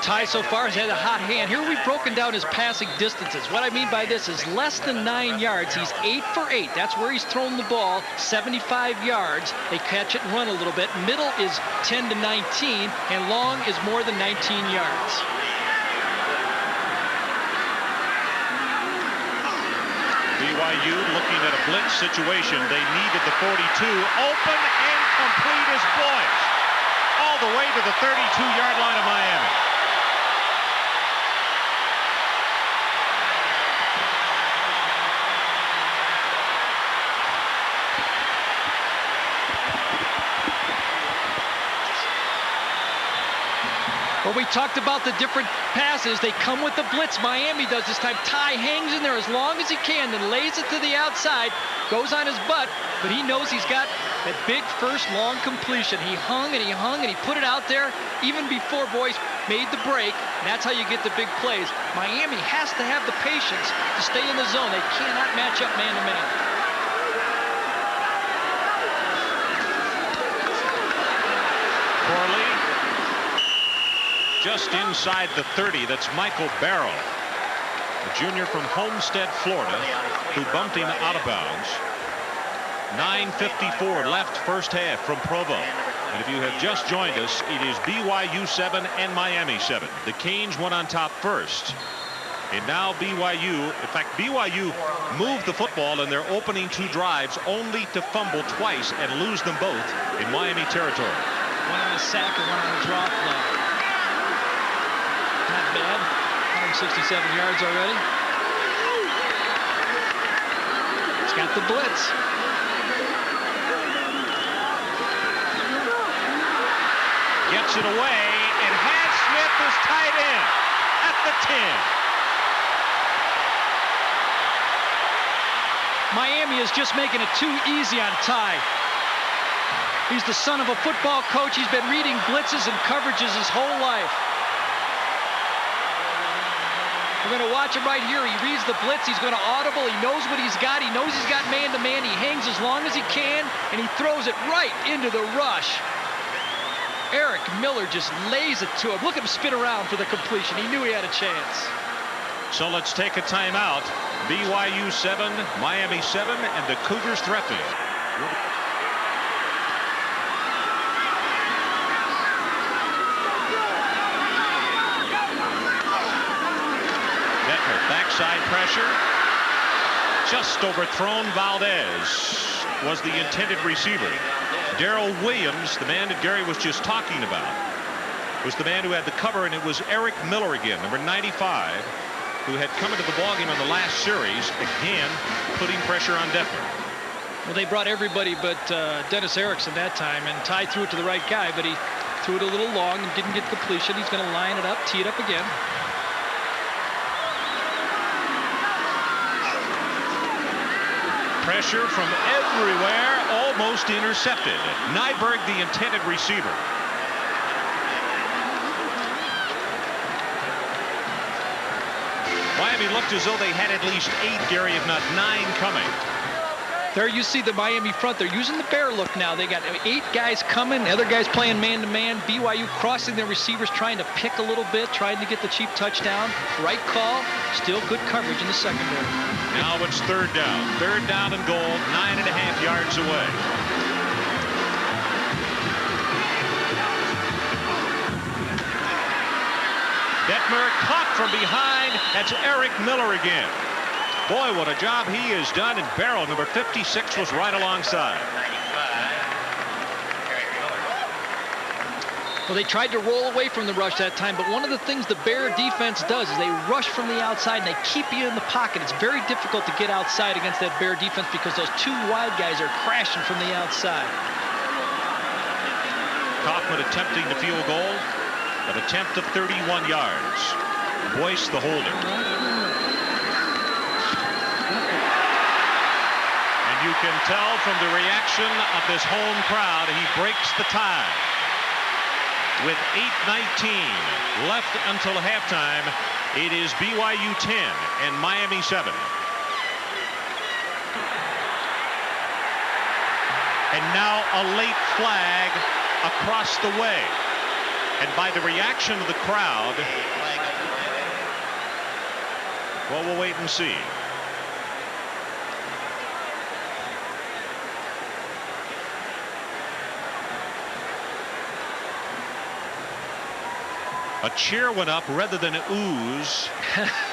Ty so far has had a hot hand. Here we've broken down his passing distances. What I mean by this is less than 9 yards. He's 8 for 8. That's where he's thrown the ball. 75 yards. They catch it and run a little bit. Middle is 10 to 19, and long is more than 19 yards. BYU looking at a blitz situation. They needed the 42. Open and complete as boys. All the way to the 32-yard line of Miami. Well, we talked about the different passes. They come with the blitz. Miami does this time. Ty hangs in there as long as he can, then lays it to the outside, goes on his butt, but he knows he's got that big first long completion. He hung and he hung and he put it out there even before Boyce made the break. And that's how you get the big plays. Miami has to have the patience to stay in the zone. They cannot match up man to man. Corley just inside the 30. That's Michael Barrow, a junior from Homestead, Florida, who bumped him out of bounds. 9:54 left first half from Provo. And if you have just joined us, it is BYU 7 and Miami 7. The Canes went on top first. And now BYU, in fact, BYU moved the football in their opening 2 drives only to fumble twice and lose them both in Miami territory. One on a sack and one on a drop play. Not bad. 167 yards already. It's got the blitz. Gets it away, and Hat Smith is tied in at the 10. Miami is just making it too easy on Ty. He's the son of a football coach. He's been reading blitzes and coverages his whole life. We're going to watch him right here. He reads the blitz. He's going to audible. He knows what he's got. He knows he's got man-to-man. He hangs as long as he can, and he throws it right into the rush. Eric Miller just lays it to him. Look at him spin around for the completion. He knew he had a chance. So let's take a timeout. BYU 7, Miami 7, and the Cougars threatening. Detmer, backside pressure. Just overthrown. Valdez was the intended receiver. Darrell Williams, the man that Gary was just talking about, was the man who had the cover, and it was Eric Miller again, number 95, who had come into the ballgame on the last series, again putting pressure on Detmer. Well, they brought everybody but Dennis Erickson that time, and Ty threw it to the right guy, but he threw it a little long and didn't get completion. He's going to line it up, tee it up again. Pressure from everywhere, almost intercepted. Nyberg, the intended receiver. Miami looked as though they had at least 8, Gary, if not 9 coming. There you see the Miami front. They're using the bear look now. They got 8 guys coming, the other guys playing man-to-man. BYU crossing their receivers, trying to pick a little bit, trying to get the cheap touchdown. Right call. Still good coverage in the secondary. Now it's 3rd down. 3rd down and goal, 9.5 yards away. Detmer caught from behind. That's Eric Miller again. Boy, what a job he has done. And Barrow, number 56, was right alongside. Well, they tried to roll away from the rush that time, but one of the things the Bear defense does is they rush from the outside and they keep you in the pocket. It's very difficult to get outside against that Bear defense because those 2 wide guys are crashing from the outside. Kaufman attempting the field goal. An attempt of 31 yards. Boyce the holder. And you can tell from the reaction of this home crowd, he breaks the tie. With 8:19 left until halftime, it is BYU 10 and Miami 7. And now a late flag across the way. And by the reaction of the crowd, well, we'll wait and see. A cheer went up rather than an ooze.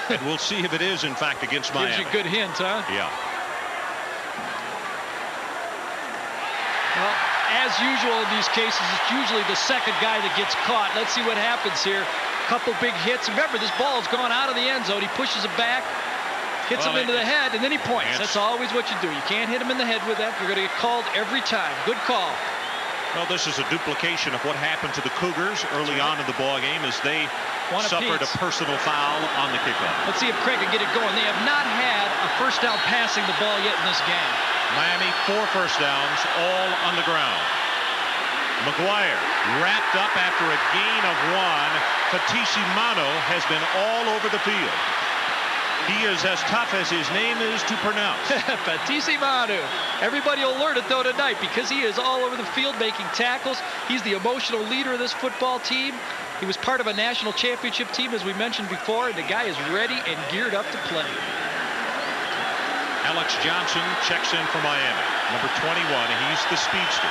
And we'll see if it is, in fact, against Miami. Gives you a good hint, huh? Yeah. Well, as usual in these cases, it's usually the second guy that gets caught. Let's see what happens here. Couple big hits. Remember, this ball's gone out of the end zone. He pushes it back, hits him into the head, and then he points. That's always what you do. You can't hit him in the head with that. You're going to get called every time. Good call. Well, this is a duplication of what happened to the Cougars early on in the ball game as they suffered a personal foul on the kickoff. Let's see if Craig can get it going. They have not had a first down passing the ball yet in this game. Miami 4 first downs, all on the ground. McGuire wrapped up after a gain of 1. Fatisi Mano has been all over the field. He is as tough as his name is to pronounce. Fatisi Manu. Everybody will learn it, though, tonight because he is all over the field making tackles. He's the emotional leader of this football team. He was part of a national championship team, as we mentioned before, and the guy is ready and geared up to play. Alex Johnson checks in for Miami. Number 21, he's the speedster.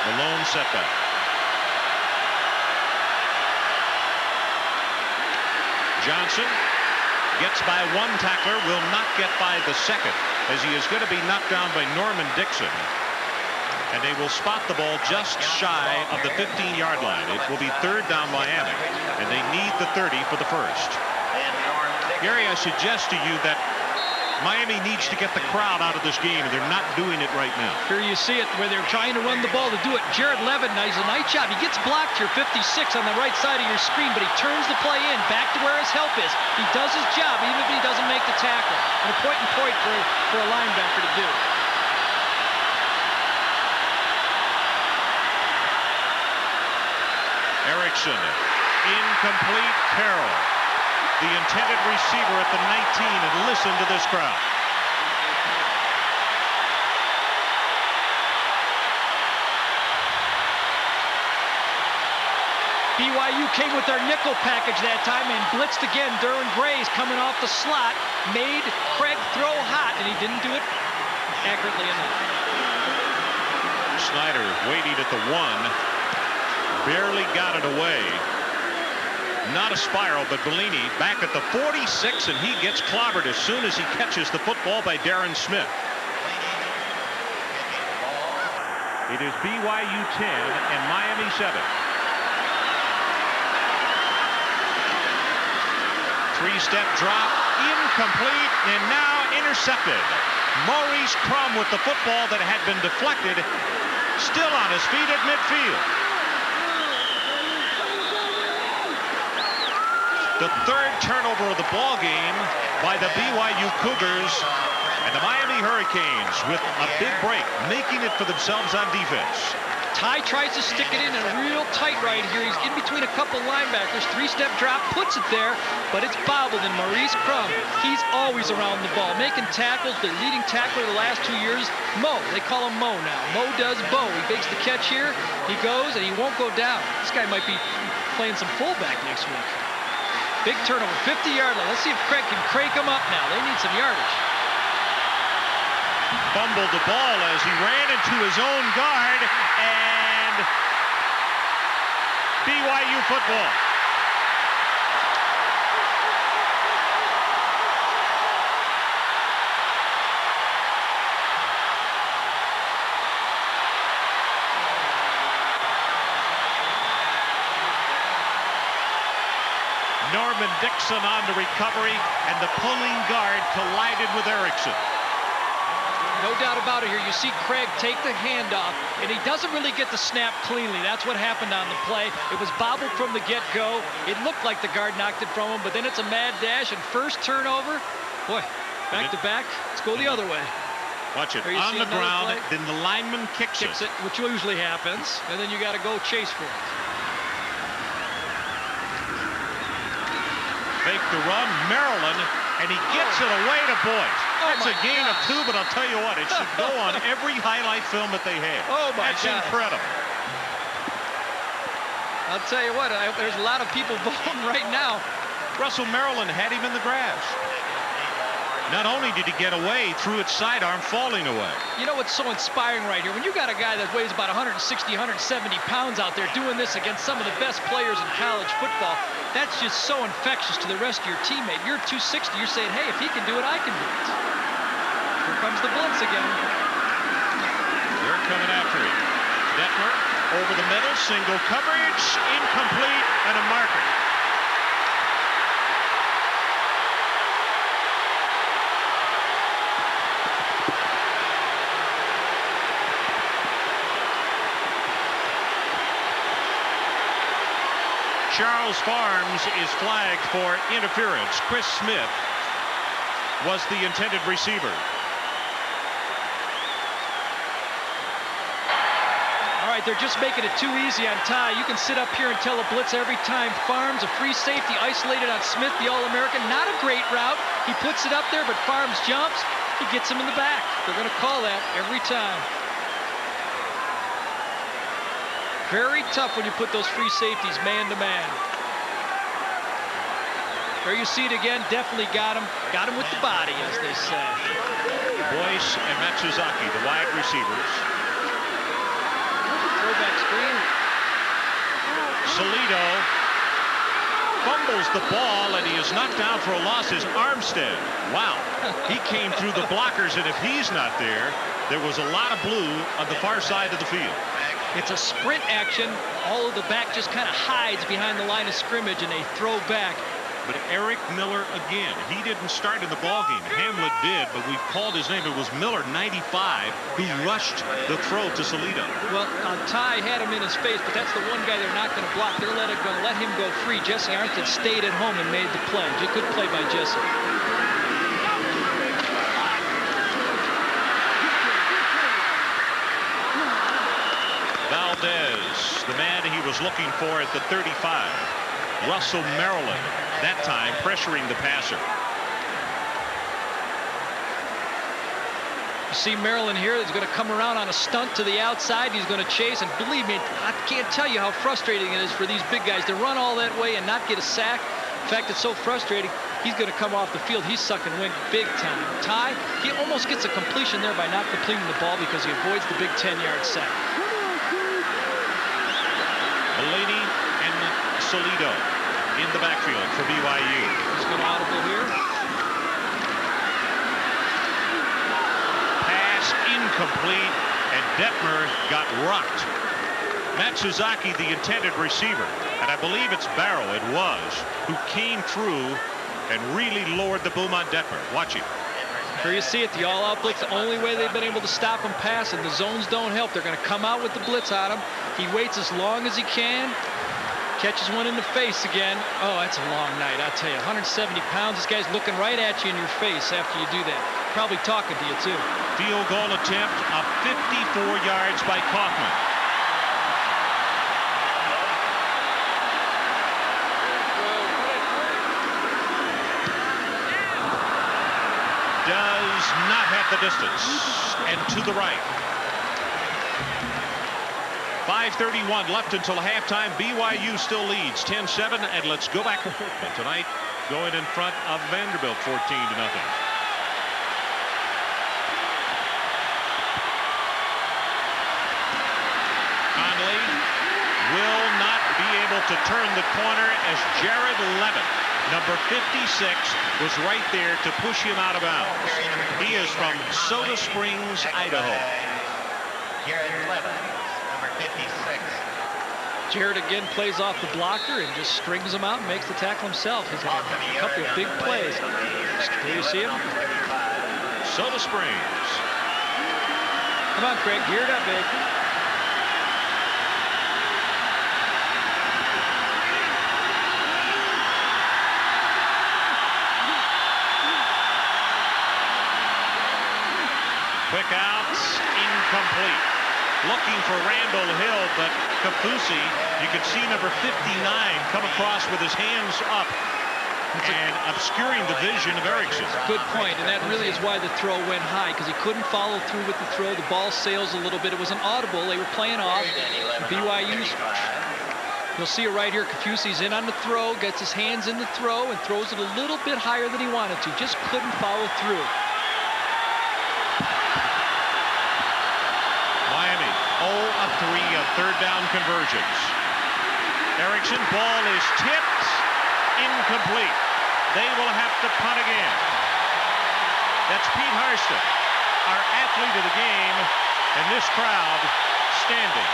The lone setback. Johnson gets by 1 tackler, will not get by the second, as he is going to be knocked down by Norman Dixon. And they will spot the ball just shy of the 15-yard line. It will be 3rd down Miami, and they need the 30 for the first. Gary, I suggest to you that Miami needs to get the crowd out of this game, and they're not doing it right now. Here you see it where they're trying to run the ball to do it. Jared Levin does a nice job. He gets blocked here, 56 on the right side of your screen, but he turns the play in back to where his help is. He does his job even if he doesn't make the tackle. And a point for a linebacker to do. Erickson. Incomplete. Carroll, the intended receiver at the 19, and listen to this crowd. BYU came with their nickel package that time and blitzed again. Derwin Gray's coming off the slot, made Craig throw hot, and he didn't do it accurately enough. Snyder waiting at the 1, barely got it away. Not a spiral, but Bellini back at the 46, and he gets clobbered as soon as he catches the football by Darren Smith. It is BYU 10 and Miami 7. Three-step drop, incomplete, and now intercepted. Maurice Crum with the football that had been deflected, still on his feet at midfield. The third turnover of the ball game by the BYU Cougars, and the Miami Hurricanes with a big break, making it for themselves on defense. Ty tries to stick it in a real tight right here. He's in between a couple linebackers. Three-step drop, puts it there, but it's bobbled. And Maurice Crum, he's always around the ball, making tackles. The leading tackler the last 2 years, Mo. They call him Mo now. Mo does Bo. He makes the catch here. He goes, and he won't go down. This guy might be playing some fullback next week. Big turnover, 50-yard line. Let's see if Craig can crank him up now. They need some yardage. Fumbled the ball as he ran into his own guard, and BYU football. Norman Dixon on the recovery, and the pulling guard collided with Erickson. No doubt about it here. You see Craig take the handoff, and he doesn't really get the snap cleanly. That's what happened on the play. It was bobbled from the get-go. It looked like the guard knocked it from him, but then it's a mad dash, and first turnover. Boy, back-to-back. Let's go the other way. Watch it. On the ground, then the lineman kicks it, which usually happens, and then you got to go chase for it. Fake the run, Maryland, and he gets it away to Boyce. That's a gain of 2, but I'll tell you what, it should go on every highlight film that they have. Oh my That's God. incredible. I'll tell you what, there's a lot of people voting right now. Russell Maryland had him in the grass. Not only did he get away, threw its sidearm falling away. You know what's so inspiring right here? When you got a guy that weighs about 160, 170 pounds out there doing this against some of the best players in college football, that's just so infectious to the rest of your teammate. You're 260, you're saying, hey, if he can do it, I can do it. Here comes the blitz again. They're coming after him. Detmer over the middle, single coverage, incomplete, and a marker. Charles Farms is flagged for interference. Chris Smith was the intended receiver. All right, they're just making it too easy on Ty. You can sit up here and tell a blitz every time. Farms, a free safety, isolated on Smith, the All-American. Not a great route. He puts it up there, but Farms jumps. He gets him in the back. They're going to call that every time. Very tough when you put those free safeties man-to-man. There you see it again. Definitely got him. Got him with the body, as they say. Boyce and Matsuzaki, the wide receivers. Throwback screen. Salido fumbles the ball, and he is knocked down for a loss. Is Armstead. Wow. He came through the blockers, and if he's not there, there was a lot of blue on the far side of the field. It's a sprint action. All of the back just kind of hides behind the line of scrimmage, and they throw back. But Eric Miller again. He didn't start in the ballgame. Hamlet did, but we've called his name. It was Miller, 95, who rushed the throw to Salido. Well, Ty had him in his face, but that's the one guy they're not going to block. They're going to let him go free. Jesse Armstead stayed at home and made the play. Good play by Jesse. Valdez, the man he was looking for at the 35. Russell Maryland, that time pressuring the passer. You see Maryland here is going to come around on a stunt to the outside. He's going to chase, and believe me, I can't tell you how frustrating it is for these big guys to run all that way and not get a sack. In fact, it's so frustrating, he's going to come off the field. He's sucking wind big time. Ty, he almost gets a completion there by not completing the ball because he avoids the big 10-yard sack. Bellini and Solido in the backfield for BYU. He's going to audible here. Pass incomplete, and Detmer got rocked. Matt Suzuki, the intended receiver, and I believe it's Barrow, it was, who came through and really lowered the boom on Detmer. Watch it. Here you see it, the all-out blitz, the only way they've been able to stop him passing. The zones don't help. They're going to come out with the blitz on him. He waits as long as he can, catches one in the face again. Oh, that's a long night, I'll tell you. 170 pounds. This guy's looking right at you in your face after you do that. Probably talking to you, too. Field goal attempt of 54 yards by Kaufman. Does not have the distance, and to the right. 5:31 left until halftime. BYU still leads 10-7, and let's go back. But tonight, going in front of Vanderbilt 14-0. Conley will not be able to turn the corner as Jared Levitt, number 56, was right there to push him out of bounds. He is from Soda Springs, Idaho. Jared Levitt, number 56. Jared again plays off the blocker and just strings him out and makes the tackle himself. He's got a couple of big plays. Here you see him. Soda Springs. Come on, Craig, gear it up, big. Quick outs, incomplete. Looking for Randall Hill, but Kafusi, you can see number 59 come across with his hands up and obscuring the vision of Erickson. Good point, and that really is why the throw went high, because he couldn't follow through with the throw. The ball sails a little bit. It was an audible. They were playing off. BYU's. You'll see it right here. Kafusi's in on the throw, gets his hands in the throw, and throws it a little bit higher than he wanted to. Just couldn't follow through. Miami 0 of 3 on third down conversions. Erickson, ball is tipped, incomplete. They will have to punt again. That's Pete Harston, our athlete of the game, and this crowd standing.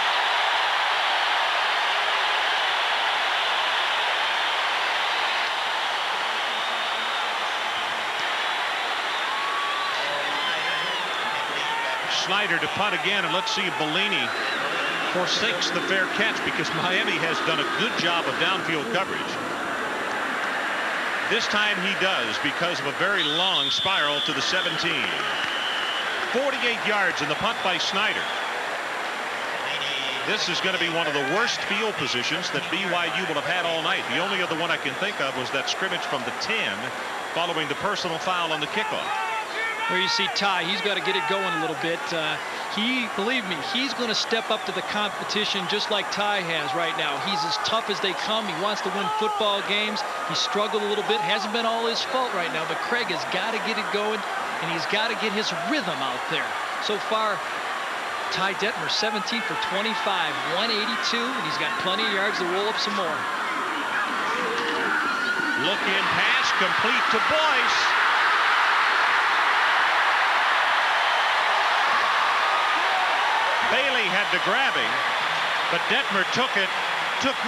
Snyder to punt again, and let's see if Bellini forsakes the fair catch, because Miami has done a good job of downfield coverage. This time he does, because of a very long spiral to the 17. 48 yards in the punt by Snyder. This is going to be one of the worst field positions that BYU will have had all night. The only other one I can think of was that scrimmage from the 10 following the personal foul on the kickoff. Where you see Ty, he's got to get it going a little bit. Believe me, he's going to step up to the competition just like Ty has right now. He's as tough as they come. He wants to win football games. He struggled a little bit. Hasn't been all his fault right now, but Craig has got to get it going, and he's got to get his rhythm out there. So far, Ty Detmer, 17 for 25, 182, and he's got plenty of yards to roll up some more. Look in pass, complete to Boyce. Bailey had to grab him, but Detmer took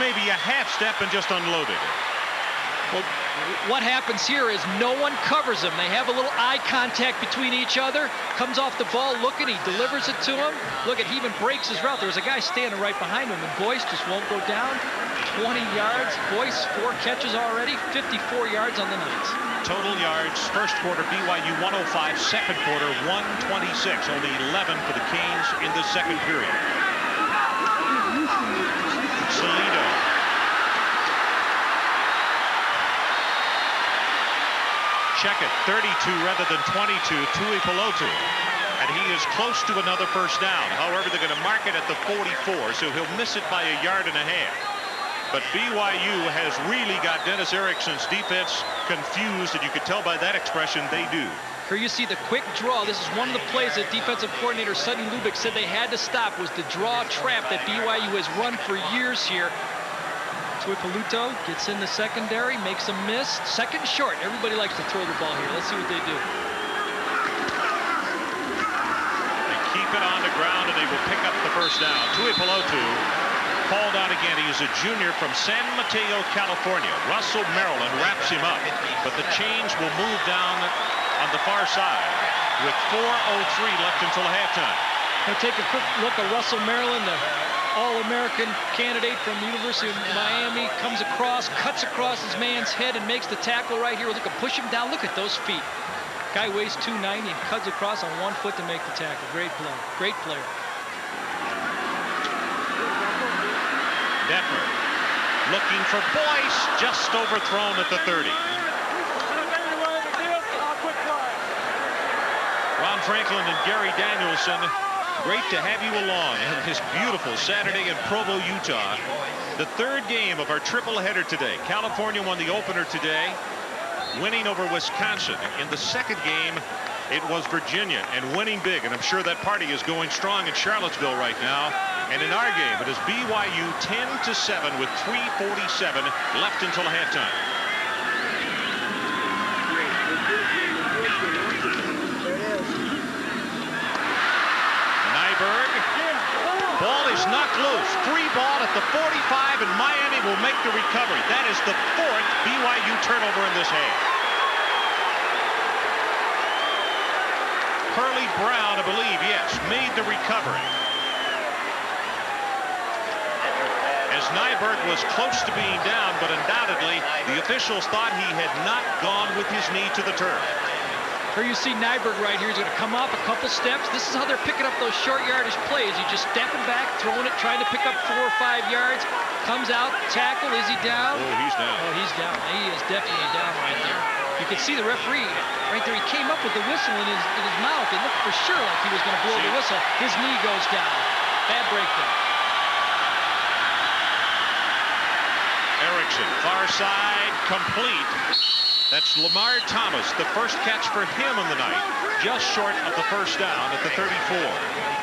maybe a half step and just unloaded it. Well, what happens here is no one covers him. They have a little eye contact between each other. Comes off the ball looking, he delivers it to him. Look at, he even breaks his route. There was a guy standing right behind him, and Boyce just won't go down. 20 yards. Boyce, 4 catches already, 54 yards on the night. Total yards, first quarter BYU 105, second quarter 126. Only 11 for the Canes in the second period. Salido. Check it, 32 rather than 22, Tuipulotu. And he is close to another first down. However, they're going to mark it at the 44, so he'll miss it by 1.5 yards. But BYU has really got Dennis Erickson's defense confused, and you can tell by that expression they do. Here you see the quick draw. This is one of the plays that defensive coordinator Sonny Lubick said they had to stop, was the draw trap that BYU has run for years here. Tuipulotu gets in the secondary, makes a miss. Second short. Everybody likes to throw the ball here. Let's see what they do. They keep it on the ground, and they will pick up the first down. Tuipulotu called out again. He is a junior from San Mateo, California. Russell Maryland wraps him up, but the chains will move down on the far side with 4:03 left until halftime. We'll take a quick look at Russell Maryland, the All-American candidate from the University of Miami, comes across, cuts across his man's head and makes the tackle right here. Look at, push him down. Look at those feet. Guy weighs 290 and cuts across on 1 foot to make the tackle. Great play. Great player. Detmer looking for Boyce, just overthrown at the 30. Ron Franklin and Gary Danielson, great to have you along on this beautiful Saturday in Provo, Utah. The third game of our triple header today. California won the opener today, winning over Wisconsin. In the second game, it was Virginia, and winning big, and I'm sure that party is going strong in Charlottesville right now. And in our game, it is BYU 10-7 with 3:47 left until halftime. Nyberg, ball is knocked loose. Free ball at the 45, and Miami will make the recovery. That is the 4th BYU turnover in this half. Curly Brown, I believe, yes, made the recovery. As Nyberg was close to being down, but undoubtedly the officials thought he had not gone with his knee to the turf. Here you see Nyberg right here. He's going to come off a couple steps. This is how they're picking up those short yardage plays. He's just stepping back, throwing it, trying to pick up 4 or 5 yards. Comes out, tackle. Is he down? Oh, he's down. Oh, he's down. He is definitely down right there. You can see the referee right there. He came up with the whistle in his mouth. It looked for sure like he was going to blow the whistle. His knee goes down. Bad breakdown. Erickson, far side, complete. That's Lamar Thomas, the first catch for him on the night, just short of the first down at the 34.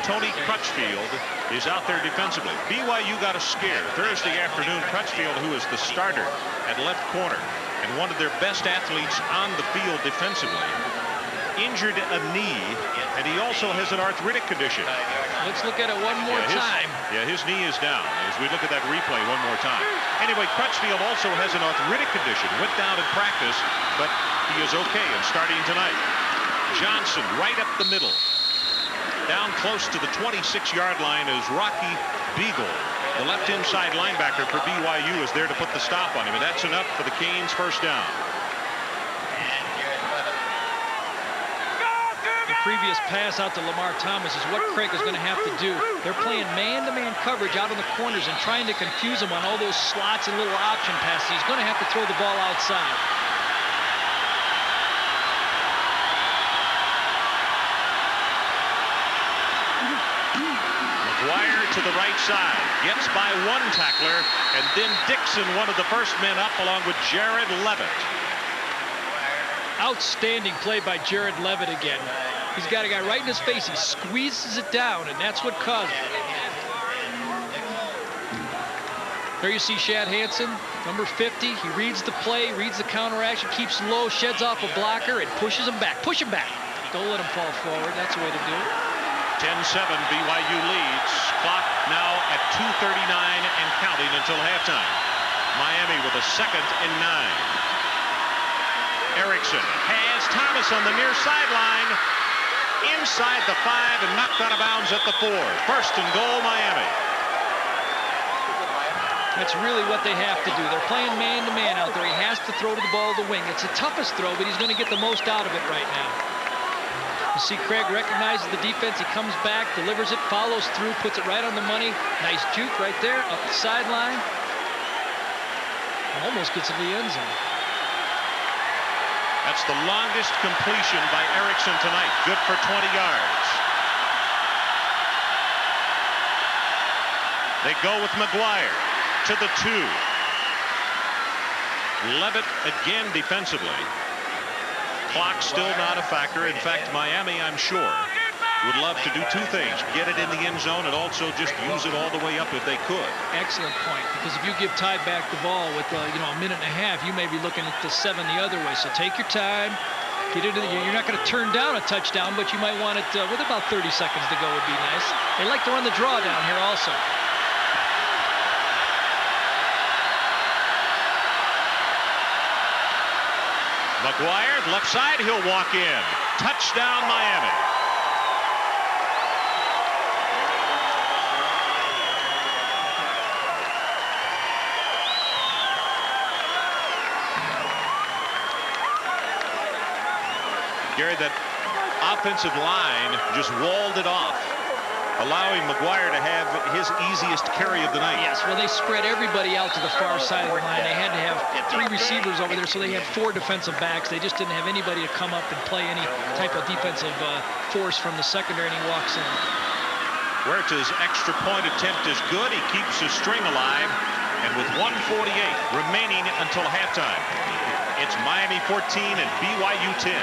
Tony Crutchfield is out there defensively. BYU got a scare Thursday afternoon. Crutchfield, who is the starter at left corner and one of their best athletes on the field defensively, injured a knee, and he also has an arthritic condition. Let's look at it one more time. His knee is down as we look at that replay one more time. Anyway, Crutchfield also has an arthritic condition. Went down in practice, but he is okay and starting tonight. Johnson right up the middle. Down close to the 26-yard line is Rocky Beagle. The left inside linebacker for BYU is there to put the stop on him, and that's enough for the Canes' first down. Previous pass out to Lamar Thomas is what Craig is going to have to do. They're playing man-to-man coverage out in the corners and trying to confuse him on all those slots and little option passes. He's going to have to throw the ball outside. McGuire to the right side, gets by one tackler, and then Dixon, one of the first men up, along with Jared Levitt. Outstanding play by Jared Levitt again. He's got a guy right in his face. He squeezes it down, and that's what caused it. There you see Shad Hansen, number 50. He reads the play, reads the counteraction, keeps low, sheds off a blocker, and pushes him back. Push him back. Don't let him fall forward. That's the way to do it. 10-7, BYU leads. Clock now at 2:39 and counting until halftime. Miami with a 2nd and 9. Erickson has Thomas on the near sideline, inside the 5 and knocked out of bounds at the 4. First and goal, Miami. That's really what they have to do. They're playing man-to-man out there. He has to throw to the ball to the wing. It's the toughest throw, but he's going to get the most out of it right now. You see Craig recognizes the defense. He comes back, delivers it, follows through, puts it right on the money. Nice juke right there up the sideline. Almost gets it to the end zone. That's the longest completion by Erickson tonight. Good for 20 yards. They go with McGuire to the 2. Levitt again defensively. Clock still not a factor. In fact, Miami, I'm sure, would love to do two things: get it in the end zone and also just use it all the way up if they could. Excellent point, because if you give Ty back the ball with a minute and a half, you may be looking at the 7 the other way. So take your time, get into the. You're not going to turn down a touchdown, but you might want it with about 30 seconds to go would be nice. They like to run the draw down here also. McGuire, left side, he'll walk in. Touchdown, Miami. Gary, that offensive line just walled it off, allowing McGuire to have his easiest carry of the night. Yes, well, they spread everybody out to the far side of the line. They had to have 3 receivers over there, so they had 4 defensive backs. They just didn't have anybody to come up and play any type of defensive force from the secondary, and he walks in. Huerta's extra point attempt is good. He keeps his string alive, and with 1:48 remaining until halftime, it's Miami 14 and BYU 10.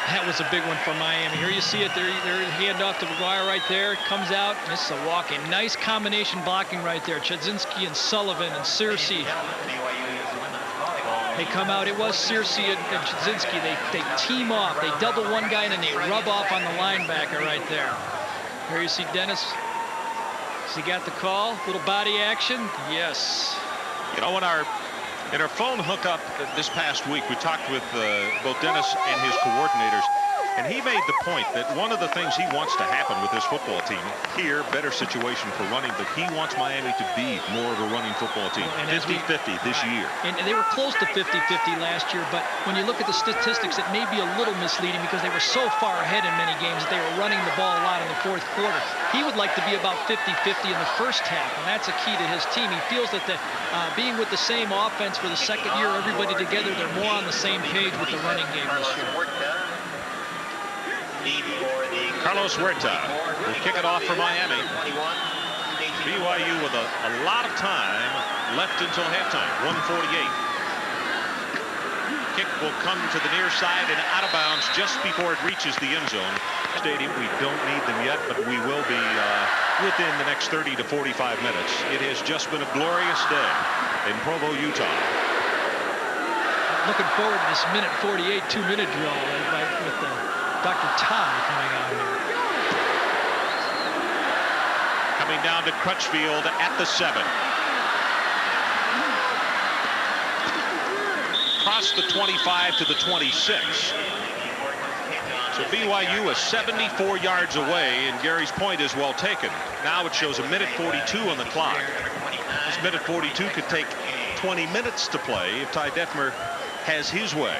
That was a big one for Miami. Here you see it. Their handoff to McGuire right there. Comes out. Misses a walk-in. Nice combination blocking right there. Chudzinski and Sullivan and Searcy. They come out. It was Searcy and Chudzinski. They team off. They double one guy and then they rub off on the linebacker right there. Here you see Dennis. Has he got the call? Little body action. Yes. You know, in our phone hookup this past week, we talked with both Dennis and his coordinators, and he made the point that one of the things he wants to happen with this football team here, better situation for running, but he wants Miami to be more of a running football team. 50-50 this year. And they were close to 50-50 last year, but when you look at the statistics, it may be a little misleading because they were so far ahead in many games that they were running the ball a lot in the 4th quarter. He would like to be about 50-50 in the first half, and that's a key to his team. He feels that being with the same offense for the second year, everybody together, they're more on the same page with the running game this year. Carlos Huerta will kick it off for Miami. BYU with a lot of time left until halftime. 1:48. Kick will come to the near side and out of bounds just before it reaches the end zone. Stadium, we don't need them yet, but we will be within the next 30 to 45 minutes. It has just been a glorious day in Provo, Utah. Looking forward to this minute 48 2-minute drill with Dr. Ty coming out here. Coming down to Crutchfield at the 7. Across the 25 to the 26. So BYU is 74 yards away, and Gary's point is well taken. Now it shows a minute 42 on the clock. This minute 42 could take 20 minutes to play if Ty Detmer has his way.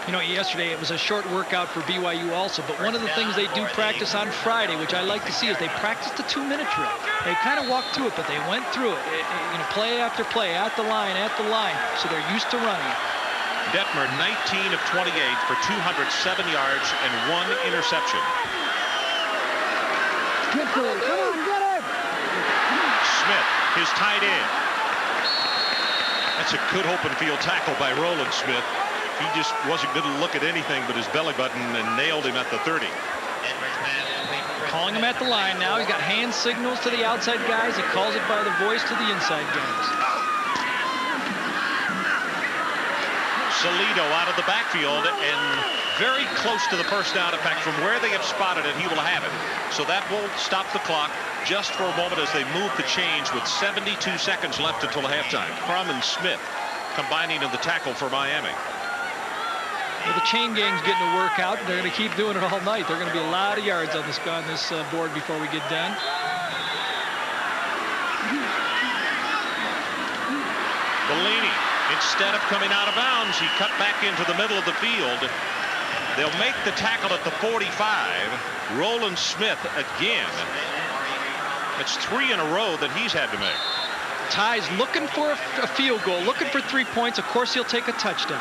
You know, yesterday it was a short workout for BYU also, but one of the things they do practice on Friday, which I like to see, is they practice the 2-minute drill. They kind of walked through it, but they went through it, play after play, at the line, so they're used to running it. Detmer 19 of 28 for 207 yards and 1 interception. Get him! Come on, get him! Smith, his tight end. That's a good open field tackle by Roland Smith. He just wasn't going to look at anything but his belly button and nailed him at the 30. Calling him at the line now. He's got hand signals to the outside guys. He calls it by the voice to the inside guys. Salido out of the backfield and very close to the first down. In fact, from where they have spotted it, he will have it. So that will stop the clock just for a moment as they move the change with 72 seconds left until halftime. Crum and Smith combining in the tackle for Miami. Well, the chain gang's getting a workout. They're going to keep doing it all night. There are going to be a lot of yards on this board before we get done. Bellini, instead of coming out of bounds, he cut back into the middle of the field. They'll make the tackle at the 45. Roland Smith again. It's 3 in a row that he's had to make. Ty's looking for a field goal, looking for 3 points. Of course, he'll take a touchdown.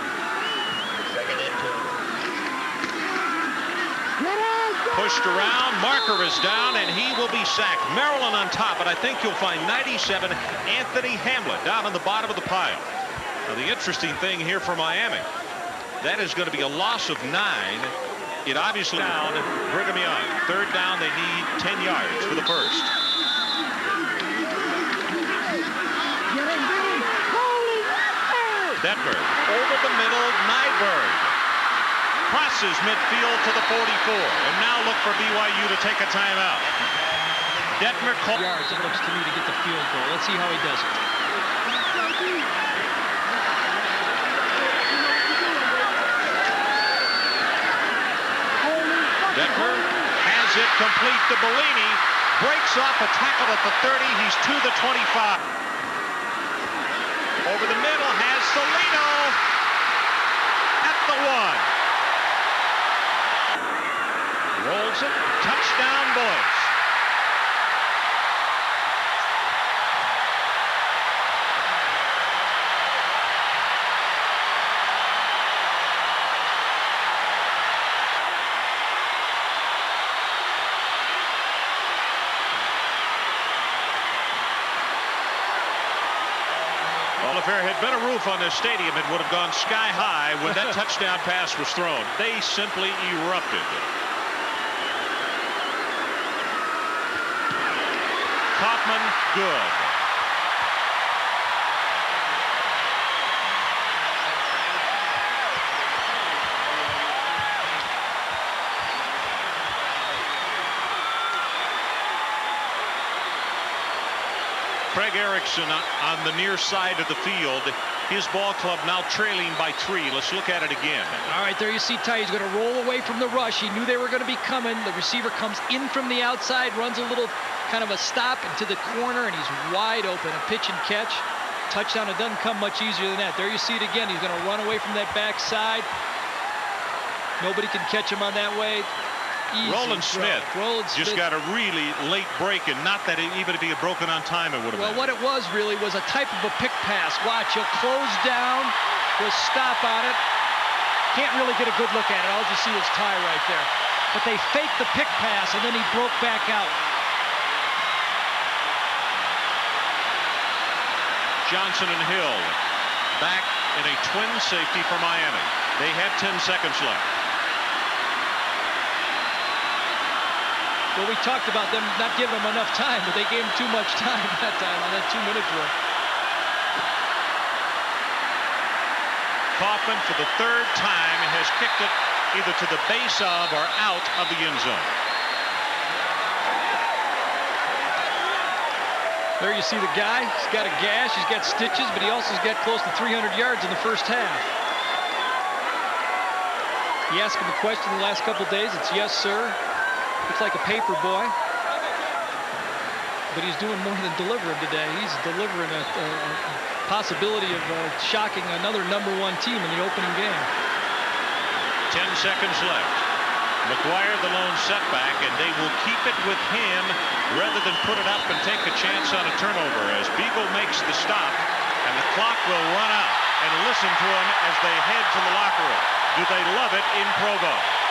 Pushed around, marker is down, and he will be sacked. Maryland on top, but I think you'll find 97 Anthony Hamlet down on the bottom of the pile. Now, the interesting thing here for Miami, that is going to be a loss of 9. It obviously down Brigham Young. 3rd down, they need 10 yards for the first. Detmer over the middle, Nyberg crosses midfield to the 44, and now look for BYU to take a timeout. Detmer yards, it looks to me, to get the field goal. Let's see how he does it. Detmer has it complete to Bellini, breaks off a tackle at the 30. He's to the 25. Over the middle has Salino at the 1. Rolls it, touchdown boys. Well, if there had been a roof on this stadium, it would have gone sky high when that touchdown pass was thrown. They simply erupted. Kaufman, good. Craig Erickson on the near side of the field. His ball club now trailing by 3. Let's look at it again. All right, there you see Ty. He's going to roll away from the rush. He knew they were going to be coming. The receiver comes in from the outside, runs a little kind of a stop into the corner, and he's wide open. A pitch and catch. Touchdown. It doesn't come much easier than that. There you see it again. He's going to run away from that backside. Nobody can catch him on that way. Easy Roland Smith just got a really late break, and not that even if he had broken on time, it would have been. Well, what it was really was a type of a pick pass. Watch, he'll close down, he'll stop on it. Can't really get a good look at it. All you see is Ty right there. But they faked the pick pass, and then he broke back out. Johnson and Hill back in a twin safety for Miami. They have 10 seconds left. Well, we talked about them not giving him enough time, but they gave him too much time that time on that 2-minute drill. Kaufman, for the 3rd time, has kicked it either to the base of or out of the end zone. There you see the guy. He's got a gash, he's got stitches, but he also's got close to 300 yards in the first half. You ask him a question the last couple days, it's yes, sir. Looks like a paper boy. But he's doing more than delivering today. He's delivering a possibility of shocking another #1 team in the opening game. 10 seconds left. McGuire the lone setback, and they will keep it with him rather than put it up and take a chance on a turnover as Beagle makes the stop, and the clock will run out. And listen to him as they head to the locker room. Do they love it in Provo?